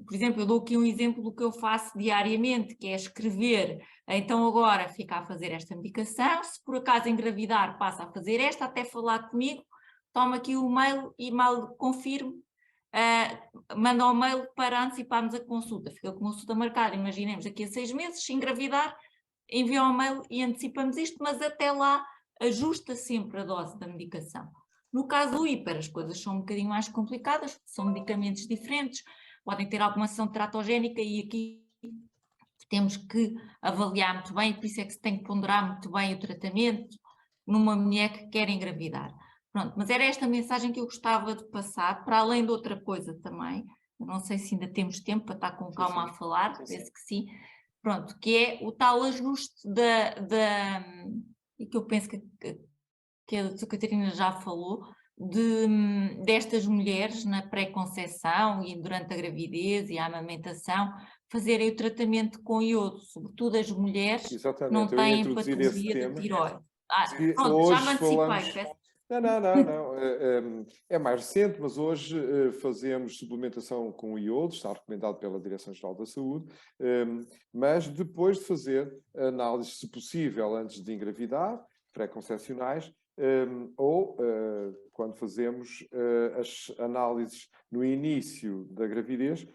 por exemplo, eu dou aqui um exemplo do que eu faço diariamente, que é escrever, então agora fica a fazer esta medicação, se por acaso engravidar passa a fazer esta, até falar comigo, toma aqui o mail e mal confirmo, manda o mail para anteciparmos a consulta, fica a consulta marcada, imaginemos daqui a 6 meses, se engravidar, envia o mail e antecipamos isto, mas até lá ajusta sempre a dose da medicação. No caso do hiper, as coisas são um bocadinho mais complicadas, são medicamentos diferentes, podem ter alguma ação teratogénica e aqui temos que avaliar muito bem, por isso é que se tem que ponderar muito bem o tratamento numa mulher que quer engravidar. Pronto, mas era esta mensagem que eu gostava de passar, para além de outra coisa também, eu não sei se ainda temos tempo para estar com calma a falar, parece que sim, pronto, que é o tal ajuste e que eu penso que a doutora Catarina já falou, destas mulheres na pré-conceição e durante a gravidez e a amamentação, fazerem o tratamento com iodo, sobretudo as mulheres que não têm patologia de tiroide. Pronto, já me antecipei. Não. É mais recente, mas hoje fazemos suplementação com iodo, está recomendado pela Direção-Geral da Saúde, mas depois de fazer análise, se possível, antes de engravidar, pré-concepcionais, ou quando fazemos as análises no início da gravidez,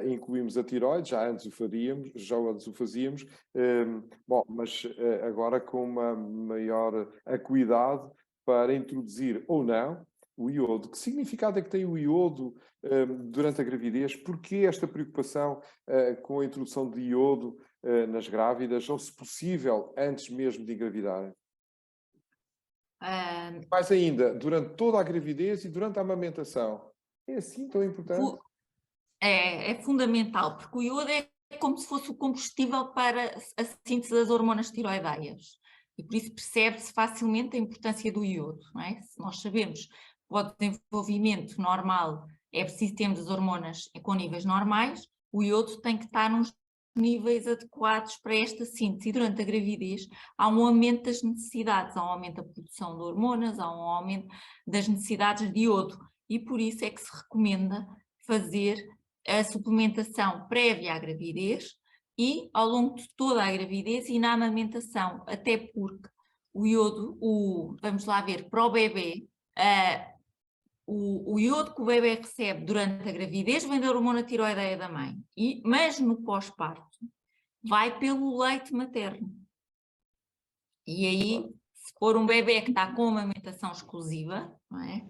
incluímos a tiroide, já antes o fazíamos, mas agora com uma maior acuidade para introduzir ou não o iodo. Que significado é que tem o iodo durante a gravidez? Porquê esta preocupação com a introdução de iodo nas grávidas, ou se possível, antes mesmo de engravidarem? Mais ainda, durante toda a gravidez e durante a amamentação. É assim tão importante? É fundamental, porque o iodo é como se fosse o combustível para a síntese das hormonas tiroideias. E por isso percebe-se facilmente a importância do iodo, não é? Se nós sabemos que o desenvolvimento normal é preciso termos as hormonas com níveis normais, o iodo tem que estar nos níveis adequados para esta síntese, e durante a gravidez há um aumento das necessidades, há um aumento da produção de hormonas, há um aumento das necessidades de iodo, e por isso é que se recomenda fazer a suplementação prévia à gravidez e ao longo de toda a gravidez e na amamentação, até porque o iodo, vamos lá ver, para o bebê, o iodo que o bebê recebe durante a gravidez vem da hormona tiroideia da mãe, mas no pós-parto vai pelo leite materno. E aí, se for um bebê que está com amamentação exclusiva, não é?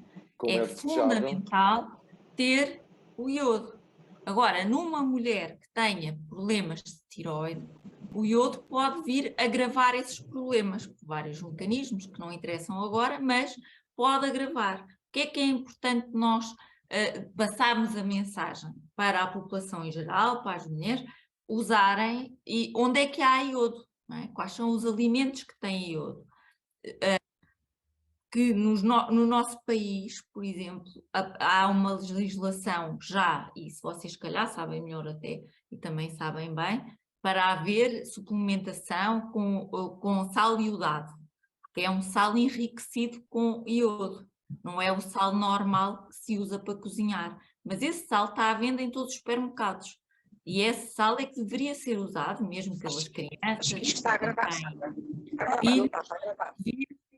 É fundamental ter o iodo. Agora, numa mulher que tenha problemas de tiroide, o iodo pode vir agravar esses problemas, por vários mecanismos que não interessam agora, mas pode agravar. O que é importante nós passarmos a mensagem para a população em geral, para as mulheres, usarem, e onde é que há iodo? Não é? Quais são os alimentos que têm iodo? que no nosso país, por exemplo, há uma legislação já, e se vocês se calhar sabem melhor até, e também sabem bem, para haver suplementação com sal iodado, porque é um sal enriquecido com iodo, não é o sal normal que se usa para cozinhar, mas esse sal está à venda em todos os supermercados. E esse sal é que deveria ser usado, mesmo pelas crianças. Isto está a gravar. E Não está a gravar.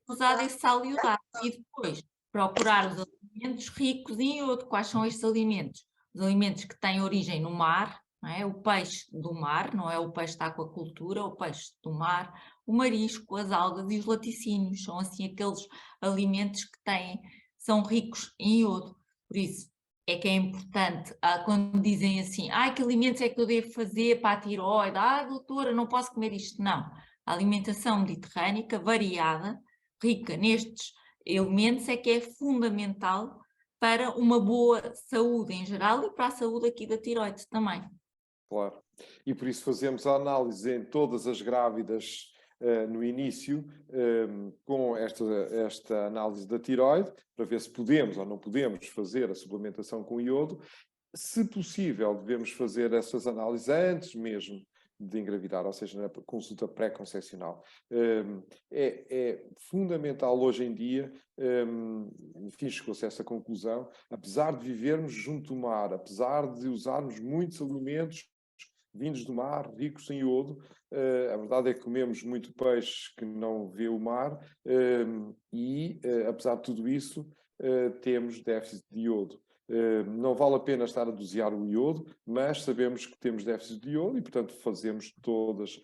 usar esse sal iodado e depois procurar os alimentos ricos em iodo. Quais são estes alimentos? Os alimentos que têm origem no mar, não é? O peixe do mar, não é o peixe da aquacultura, o peixe do mar, o marisco, as algas e os laticínios. São assim aqueles alimentos que são ricos em iodo. Por isso, é que é importante, quando dizem assim, que alimentos é que eu devo fazer para a tiroide? Doutora, não posso comer isto. Não. A alimentação mediterrânica variada, rica nestes elementos, é que é fundamental para uma boa saúde em geral e para a saúde aqui da tiroide também. Claro. E por isso fazemos a análise em todas as grávidas no início, com esta análise da tiroide, para ver se podemos ou não podemos fazer a suplementação com iodo. Se possível, devemos fazer essas análises antes mesmo de engravidar, ou seja, na consulta pré-concepcional. É fundamental hoje em dia, enfim, chegou-se a essa conclusão, apesar de vivermos junto do mar, apesar de usarmos muitos alimentos vindos do mar, ricos em iodo, a verdade é que comemos muito peixe que não vê o mar e, apesar de tudo isso, temos déficit de iodo. Não vale a pena estar a dosear o iodo, mas sabemos que temos déficit de iodo e, portanto, fazemos todas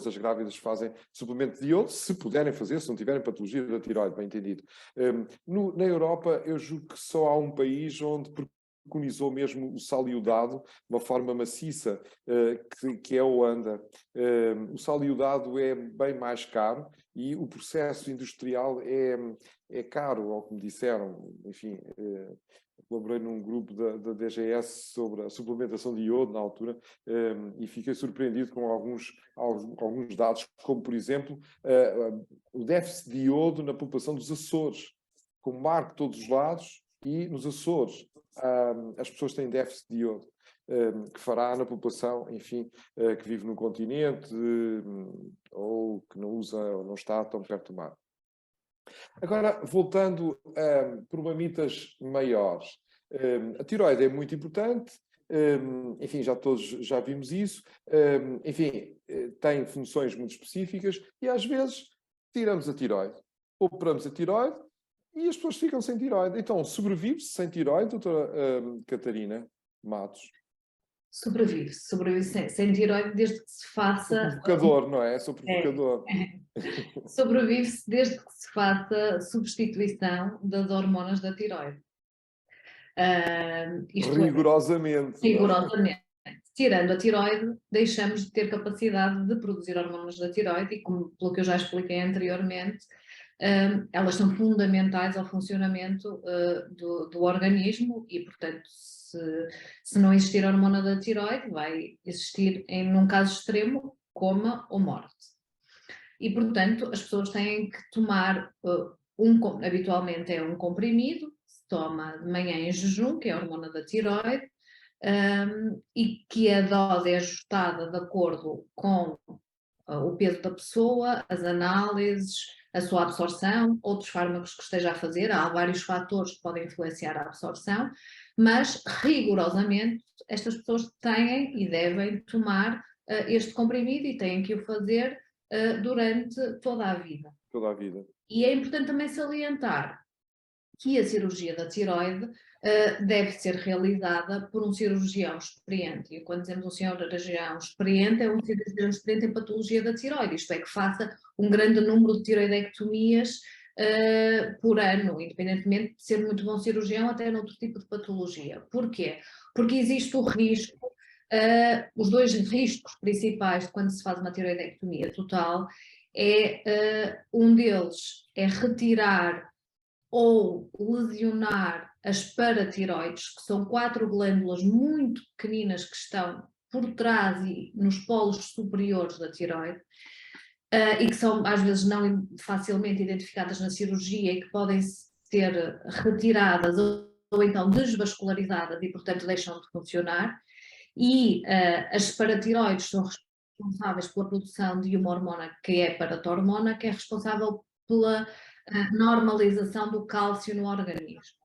as grávidas fazem suplemento de iodo, se puderem fazer, se não tiverem patologia da tiroide, bem entendido. Na Europa, eu julgo que só há um país onde preconizou mesmo o sal iodado, uma forma maciça, que é a Holanda. O sal iodado é bem mais caro e o processo industrial é caro, ao que me disseram, enfim... Colaborei num grupo da DGS sobre a suplementação de iodo na altura e fiquei surpreendido com alguns dados, como, por exemplo, o déficit de iodo na população dos Açores, com mar por todos os lados, e nos Açores as pessoas têm déficit de iodo, que fará na população, enfim, que vive no continente ou que não usa ou não está tão perto do mar. Agora, voltando a problemitas maiores. A tiroide é muito importante, enfim, todos já vimos isso, enfim, tem funções muito específicas e às vezes tiramos a tiroide, operamos a tiroide e as pessoas ficam sem tiroide. Então, sobrevive-se sem tiroide, doutora Catarina Matos? Sobrevive-se sem tiroide desde que se faça... Sou provocador, não é? Sou provocador. Sobrevive-se desde que se faça substituição das hormonas da tiroide. Rigorosamente. Rigorosamente. Tirando a tiroide, deixamos de ter capacidade de produzir hormonas da tiroide e, pelo que eu já expliquei anteriormente, elas são fundamentais ao funcionamento do organismo e, portanto, se não existir a hormona da tiroide, vai existir, num caso extremo, coma ou morte. E, portanto, as pessoas têm que tomar, habitualmente é um comprimido, se toma de manhã em jejum, que é a hormona da tiroide, e que a dose é ajustada de acordo com o peso da pessoa, as análises, a sua absorção, outros fármacos que esteja a fazer. Há vários fatores que podem influenciar a absorção, mas rigorosamente estas pessoas têm e devem tomar este comprimido e têm que o fazer durante toda a vida. Toda a vida. E é importante também salientar que a cirurgia da tiroide deve ser realizada por um cirurgião experiente. E quando dizemos um cirurgião experiente, é um cirurgião experiente em patologia da tiroide, isto é, que faça um grande número de tiroidectomias por ano, independentemente de ser muito bom cirurgião, até noutro tipo de patologia. Porquê? Porque existe o risco, os dois riscos principais de quando se faz uma tiroidectomia total, um deles é retirar ou lesionar as paratiroides, que são 4 glândulas muito pequeninas que estão por trás e nos polos superiores da tiroide, e que são às vezes não facilmente identificadas na cirurgia e que podem ser retiradas ou então desvascularizadas e, portanto, deixam de funcionar. E as paratiroides são responsáveis pela produção de uma hormona que é a paratormona, que é responsável pela normalização do cálcio no organismo.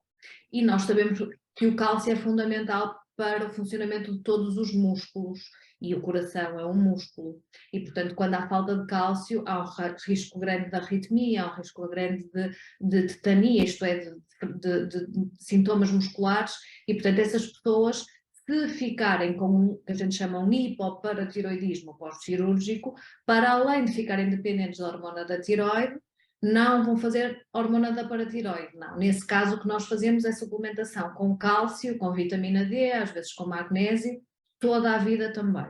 E nós sabemos que o cálcio é fundamental para o funcionamento de todos os músculos, e o coração é um músculo. E, portanto, quando há falta de cálcio, há um risco grande de arritmia, há um risco grande de tetania, isto é, de sintomas musculares, e, portanto, essas pessoas, se ficarem com o que a gente chama um hipoparatiroidismo pós-cirúrgico, para além de ficarem dependentes da hormona da tiroide, não vão fazer hormona da paratiroide, não. Nesse caso, o que nós fazemos é suplementação com cálcio, com vitamina D, às vezes com magnésio, toda a vida também.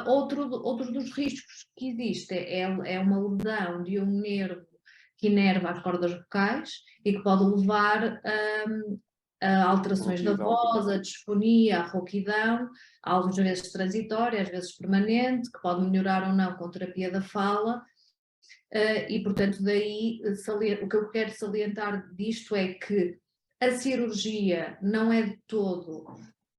Outro dos riscos que existe é uma lesão de um nervo que inerva as cordas vocais e que pode levar a alterações da voz, a disfonia, a rouquidão, às vezes transitória, às vezes permanente, que pode melhorar ou não com terapia da fala. E, portanto, daí o que eu quero salientar disto é que a cirurgia não é de todo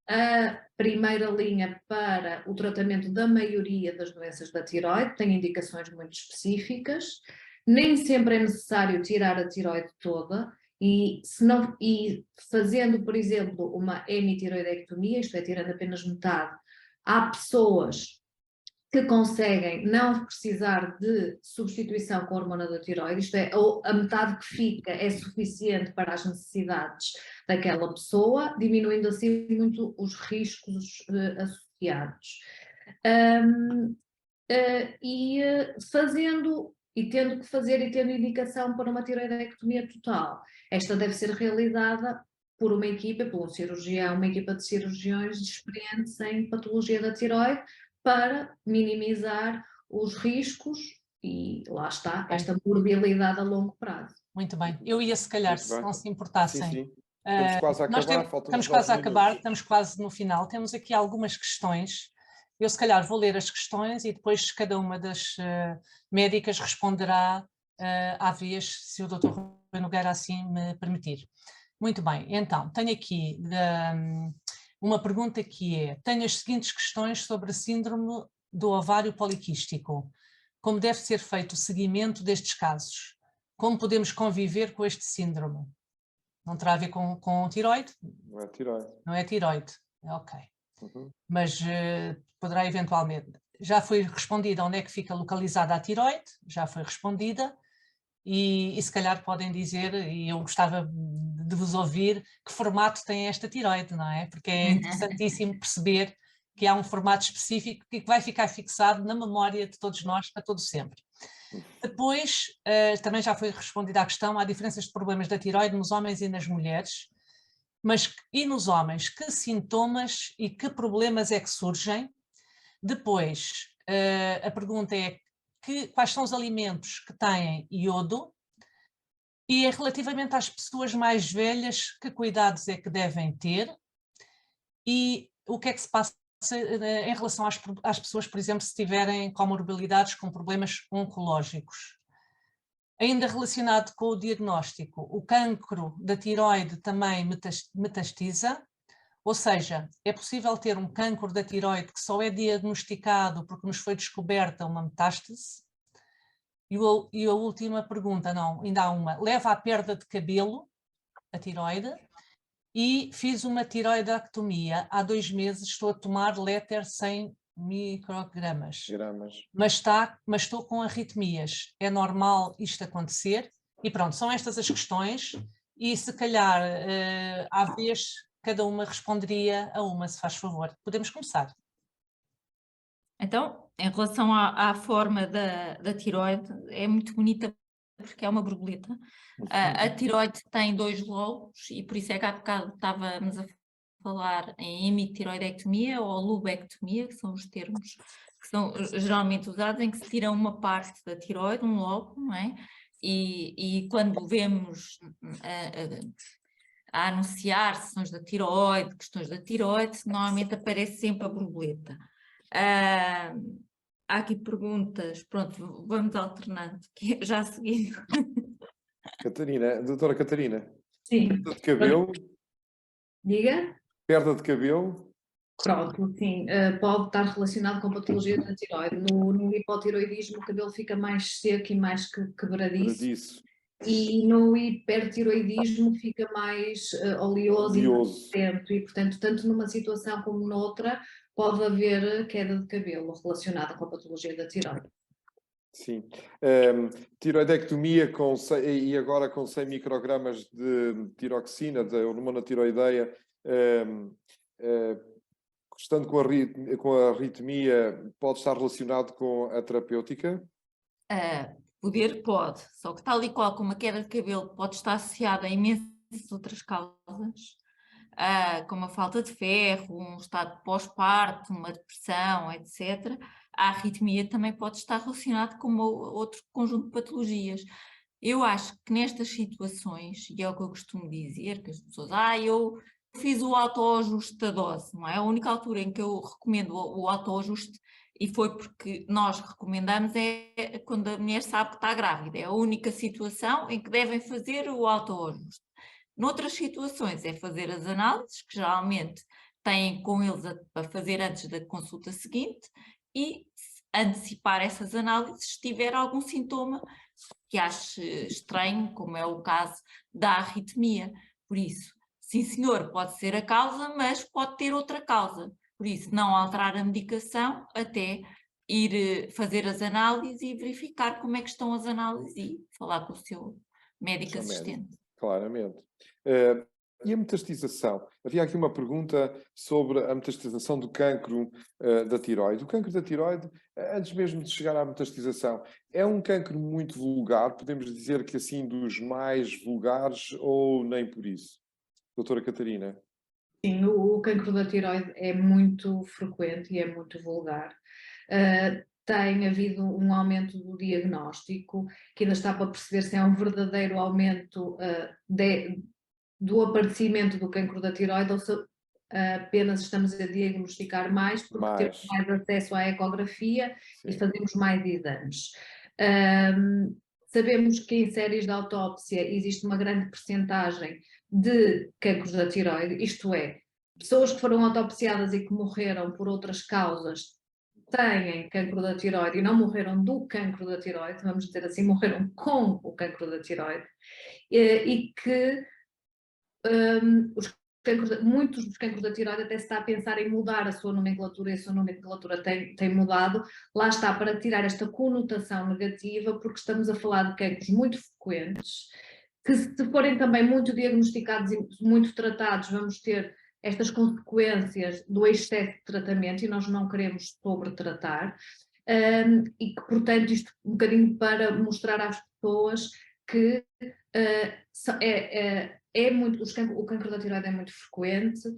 a primeira linha para o tratamento da maioria das doenças da tiroide, tem indicações muito específicas, nem sempre é necessário tirar a tiroide toda, e fazendo, por exemplo, uma hemitiroidectomia, isto é, tirando apenas metade, há pessoas que conseguem não precisar de substituição com a hormona da tiroide, isto é, a metade que fica é suficiente para as necessidades daquela pessoa, diminuindo assim muito os riscos associados. Fazendo e tendo que fazer e tendo indicação para uma tiroidectomia total, esta deve ser realizada por uma equipa, por um cirurgião, uma equipa de cirurgiões experientes em patologia da tiroide, para minimizar os riscos e lá está, esta morbilidade a longo prazo. Muito bem. Eu ia, se calhar, se não se importassem. Sim. Estamos quase a acabar, estamos quase a acabar, estamos quase no final. Temos aqui algumas questões. Eu, se calhar, vou ler as questões e depois cada uma das médicas responderá à vez, se o Dr. Rui Nogueira assim me permitir. Muito bem, então, tenho aqui uma pergunta que é: tenho as seguintes questões sobre a síndrome do ovário poliquístico. Como deve ser feito o seguimento destes casos? Como podemos conviver com este síndrome? Não terá a ver com tiroide? Não é tiroide. Não é tiroide, ok. Uhum. Mas poderá eventualmente... Já foi respondida onde é que fica localizada a tiroide, já foi respondida, e se calhar podem dizer, e eu gostava de vos ouvir, que formato tem esta tiroide, não é? Porque é interessantíssimo perceber que há um formato específico que vai ficar fixado na memória de todos nós para todo sempre. Depois, também já foi respondida a questão, há diferenças de problemas da tiroide nos homens e nas mulheres, mas e nos homens, que sintomas e que problemas é que surgem? Depois, a pergunta é quais são os alimentos que têm iodo, e relativamente às pessoas mais velhas, que cuidados é que devem ter, e o que é que se passa em relação às pessoas, por exemplo, se tiverem comorbilidades com problemas oncológicos. Ainda relacionado com o diagnóstico, o cancro da tiroide também metastiza, ou seja, é possível ter um cancro da tiroide que só é diagnosticado porque nos foi descoberta uma metástase. E a última pergunta, não, ainda há uma, leva à perda de cabelo, a tiroide, e fiz uma tiroidectomia há 2 meses, estou a tomar Léter 100 microgramas, mas estou com arritmias, é normal isto acontecer? E pronto, são estas as questões, e se calhar à vez cada uma responderia a uma, se faz favor. Podemos começar. Então, em relação à forma da tiroide, é muito bonita porque é uma borboleta. A tiroide tem 2 lobos e por isso é que há bocado estávamos a falar em hemitiroidectomia ou lobectomia, que são os termos que são geralmente usados, em que se tira uma parte da tiroide, um lobo, não é? E quando vemos a anunciar questões da tiroide, normalmente aparece sempre a borboleta. há aqui perguntas, pronto, vamos alternando, que já segui. Catarina, doutora Catarina, Sim. perda de cabelo, Diga? perda de cabelo, Pronto, sim, pode estar relacionado com patologia da tiroide. No hipotiroidismo o cabelo fica mais seco e mais quebradiço, disso, e no hipertiroidismo fica mais oleoso e mais oleoso. lento, e portanto, tanto numa situação como noutra, pode haver queda de cabelo relacionada com a patologia da tiroide. Sim. Tiroidectomia e agora com 100 microgramas de tiroxina, de hormona tiroideia, estando com a arritmia, pode estar relacionado com a terapêutica? Poder pode, só que tal e qual como a queda de cabelo pode estar associada a imensas outras causas, como a falta de ferro, um estado pós-parto, uma depressão, etc. A arritmia também pode estar relacionada com outro conjunto de patologias. Eu acho que nestas situações, e é o que eu costumo dizer, que as pessoas, eu fiz o autoajuste da dose, não é? A única altura em que eu recomendo o autoajuste, e foi porque nós recomendamos, é quando a mulher sabe que está grávida. É a única situação em que devem fazer o autoajuste. Noutras situações é fazer as análises, que geralmente têm com eles para fazer antes da consulta seguinte, e antecipar essas análises se tiver algum sintoma que ache estranho, como é o caso da arritmia. Por isso, sim senhor, pode ser a causa, mas pode ter outra causa. Por isso, não alterar a medicação até ir fazer as análises e verificar como é que estão as análises e falar com o seu médico assistente. Claramente. E a metastização? Havia aqui uma pergunta sobre a metastização do cancro da tiroide. O cancro da tiroide, antes mesmo de chegar à metastização, é um cancro muito vulgar? Podemos dizer que assim dos mais vulgares ou nem por isso? Doutora Catarina? Sim, o cancro da tiroide é muito frequente e é muito vulgar. Tem havido um aumento do diagnóstico, que ainda está para perceber se é um verdadeiro aumento do aparecimento do cancro da tiroide ou se apenas estamos a diagnosticar mais porque temos mais acesso à ecografia. Sim. E fazemos mais exames. Sabemos que em séries de autópsia existe uma grande percentagem de cancros da tiroide, isto é, pessoas que foram autopsiadas e que morreram por outras causas têm cancro da tiroide e não morreram do cancro da tiroide, vamos dizer assim, morreram com o cancro da tiroide, e que muitos dos cancros da tiroide até se está a pensar em mudar a sua nomenclatura, e a sua nomenclatura tem mudado, lá está, para tirar esta conotação negativa, porque estamos a falar de cancros muito frequentes, que se forem também muito diagnosticados e muito tratados, vamos ter estas consequências do excesso de tratamento, e nós não queremos sobretratar, e que, portanto, isto um bocadinho para mostrar às pessoas que o cancro da tiroide é muito frequente,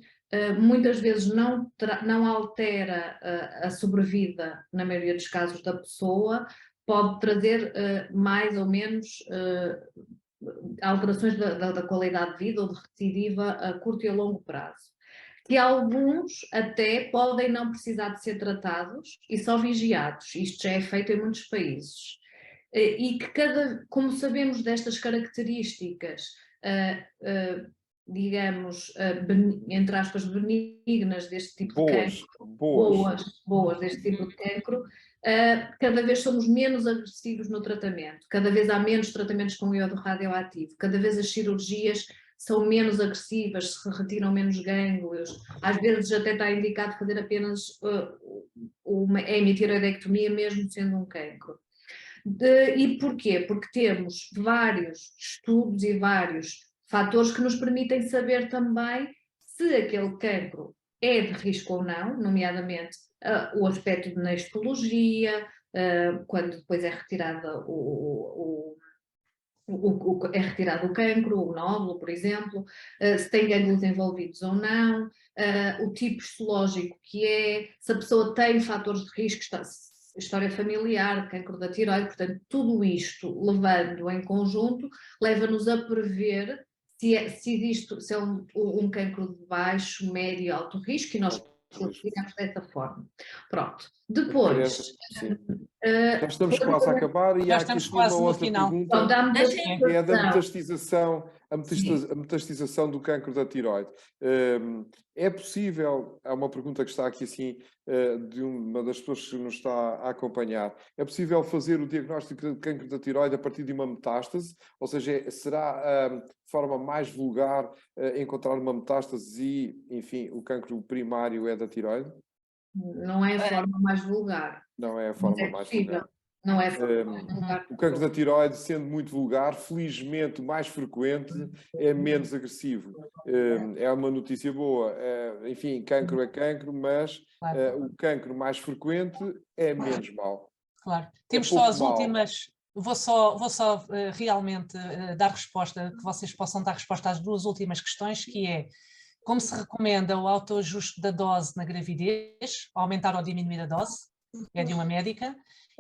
muitas vezes não altera a sobrevida, na maioria dos casos, da pessoa, pode trazer mais ou menos alterações da qualidade de vida ou de recidiva a curto e a longo prazo. Que alguns até podem não precisar de ser tratados e só vigiados, isto já é feito em muitos países. E que como sabemos destas características, digamos, entre aspas, benignas deste tipo de cancro, boas deste tipo de cancro, cada vez somos menos agressivos no tratamento, cada vez há menos tratamentos com iodo radioativo, cada vez as cirurgias são menos agressivas, se retiram menos gânglios, às vezes até está indicado fazer apenas uma hemitiroidectomia, mesmo sendo um cancro. E porquê? Porque temos vários estudos e vários fatores que nos permitem saber também se aquele cancro é de risco ou não, nomeadamente o aspecto de nestologia, quando depois é retirado é retirado o cancro, o nódulo, por exemplo, se tem gânglios envolvidos ou não, o tipo histológico que é, se a pessoa tem fatores de risco, história familiar, cancro da tiroide, portanto, tudo isto levando em conjunto, leva-nos a prever se é um cancro de baixo, médio e alto risco, e nós Digamos dessa forma. Pronto. Depois... Sim. Já estamos quase a acabar e há aqui uma outra pergunta, Então, dá-me que é da situação. metastização do cancro da tiroide. É possível, há uma pergunta que está aqui assim, de uma das pessoas que nos está a acompanhar, é possível fazer o diagnóstico de cancro da tiroide a partir de uma metástase? Ou seja, será de forma mais vulgar encontrar uma metástase e, enfim, o cancro primário é da tiroide? Não é a forma mais vulgar. Não é a forma mais vulgar. Não é a forma mais vulgar. O cancro da tiroide, sendo muito vulgar, felizmente o mais frequente é menos agressivo. É uma notícia boa. Enfim, cancro é cancro, mas o cancro mais frequente é menos mau. Claro. Temos só as últimas... Vou só realmente dar resposta, que vocês possam dar resposta às duas últimas questões, que é como se recomenda o autoajuste da dose na gravidez, aumentar ou diminuir a dose, é de uma médica,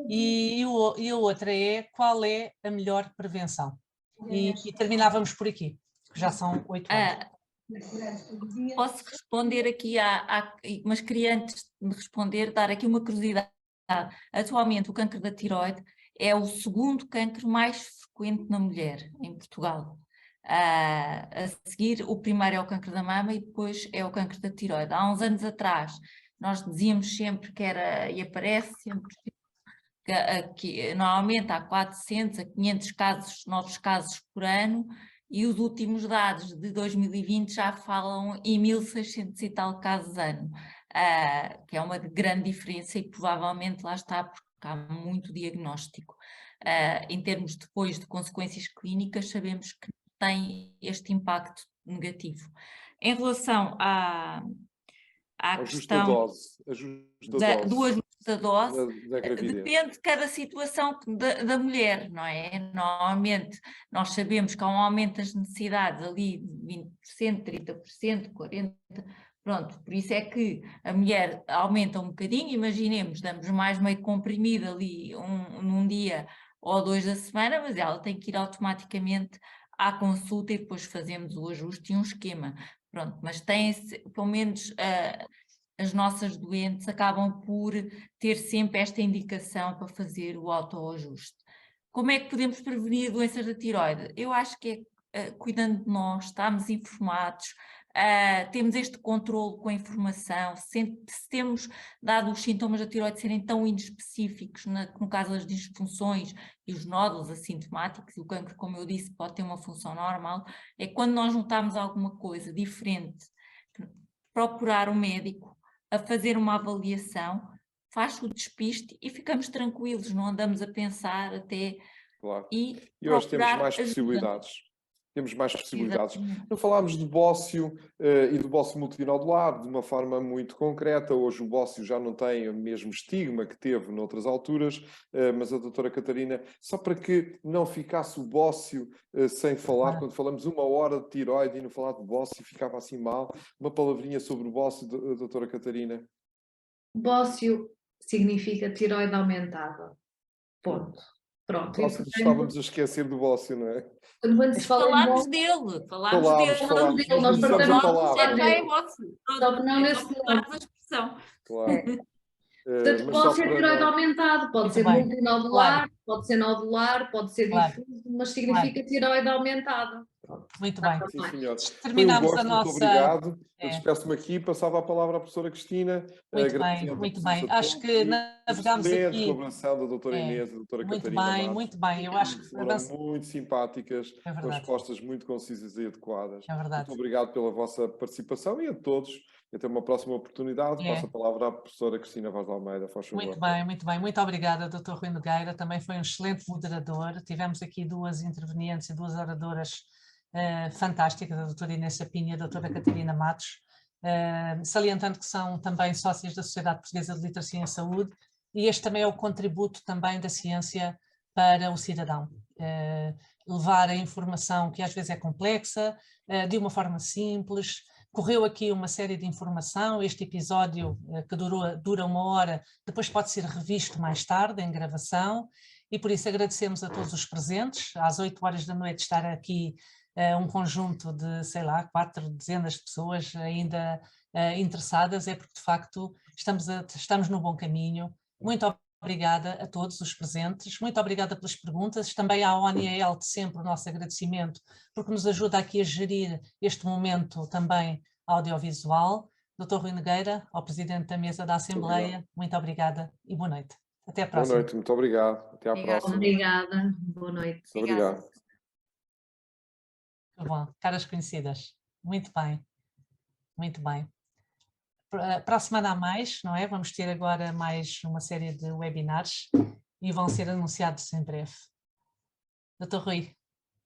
e a outra é qual é a melhor prevenção. E terminávamos por aqui, já são 8 horas. Posso responder aqui, mas queria antes de responder, dar aqui uma curiosidade. Atualmente o cancro da tiroide é o segundo cancro mais frequente na mulher, em Portugal. A seguir, o primeiro é o cancro da mama e depois é o cancro da tiroide. Há uns anos atrás, nós dizíamos sempre que era, e aparece sempre, que normalmente há 400 a 500 novos casos por ano, e os últimos dados de 2020 já falam em 1.600 e tal casos ano, que é uma grande diferença e provavelmente lá está porque há muito diagnóstico. Em termos depois de consequências clínicas, sabemos que tem este impacto negativo. Em relação à questão do ajuste da dose, depende de cada situação da mulher, não é? Normalmente nós sabemos que há um aumento das necessidades ali de 20%, 30%, 40%, pronto, por isso é que a mulher aumenta um bocadinho, imaginemos, damos mais meio comprimido ali num dia ou 2 da semana, mas ela tem que ir automaticamente à consulta e depois fazemos o ajuste e um esquema. Pronto, mas tem-se, pelo menos as nossas doentes acabam por ter sempre esta indicação para fazer o autoajuste. Como é que podemos prevenir doenças da tiroide? Eu acho que é cuidando de nós, estarmos informados, temos este controle com a informação, se temos dado os sintomas da tiroide serem tão inespecíficos, no caso das disfunções e os nódulos assintomáticos, e o cancro, como eu disse, pode ter uma função normal, é quando nós notarmos alguma coisa diferente, procurar um médico a fazer uma avaliação, faz o despiste e ficamos tranquilos, não andamos a pensar até... Claro. E hoje temos mais possibilidades. Temos mais possibilidades. Não falámos de bócio e do bócio multinodular de uma forma muito concreta. Hoje o bócio já não tem o mesmo estigma que teve noutras alturas, mas a doutora Catarina, só para que não ficasse o bócio sem falar, quando falamos 1 hora de tiroide e não falar de bócio ficava assim mal, uma palavrinha sobre o bócio, doutora Catarina. Bócio significa tiroide aumentada. Ponto. Pronto. Estávamos a esquecer do bócio, não é? Quando se fala falámos dele. Nós usamos a palavra. Só que não nesse a expressão. Claro. Portanto, pode ser tiroide aumentado, pode ser multinodular, claro. Pode ser nodular, pode ser difuso, mas significa tiroide aumentada. Muito bem. Sim, senhores. Terminamos a nossa... Muito obrigado. Eu despeço-me aqui, passava a palavra à professora Cristina. Muito bem. Acho que navegámos aqui... A colaboração da doutora Inês, da doutora Catarina Matos. Muito bem. Eu acho que foram muito simpáticas, com respostas muito concisas e adequadas. É verdade. Muito obrigado pela vossa participação e a todos. E até uma próxima oportunidade. Passo a palavra à professora Cristina Vaz de Almeida, faz favor. Muito bem. Muito obrigada, Dr. Rui Nogueira. Também foi um excelente moderador. Tivemos aqui 2 intervenientes e 2 oradoras fantásticas, a doutora Inês Sapinha e a doutora Catarina Matos, salientando que são também sócias da Sociedade Portuguesa de Literacia em Saúde, e este também é o contributo também da ciência para o cidadão. Levar a informação que às vezes é complexa, de uma forma simples. Correu aqui uma série de informação, este episódio que dura 1 hora, depois pode ser revisto mais tarde em gravação, e por isso agradecemos a todos os presentes, às 8 horas da noite estar aqui um conjunto de, sei lá, 4 dezenas de pessoas ainda interessadas, é porque de facto estamos no bom caminho. Muito obrigada a todos os presentes, muito obrigada pelas perguntas, também à ONIAL de sempre o nosso agradecimento, porque nos ajuda aqui a gerir este momento também audiovisual. Dr. Rui Nogueira, ao Presidente da Mesa da Assembleia, muito obrigada e boa noite. Até à próxima. Boa noite, muito obrigado. Até à Obrigada. próxima. Obrigada, boa noite. Muito obrigado. Muito bom, caras conhecidas. Muito bem, muito bem. Para a semana a mais, não é? Vamos ter agora mais uma série de webinars e vão ser anunciados em breve. Dr. Rui,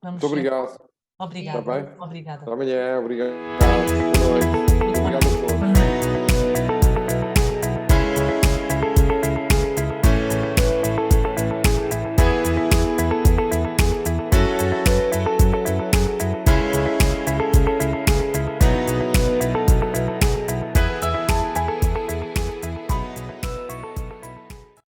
vamos... Muito obrigado. Obrigada. Está bem? Obrigada. Até amanhã. Obrigado. Boa noite.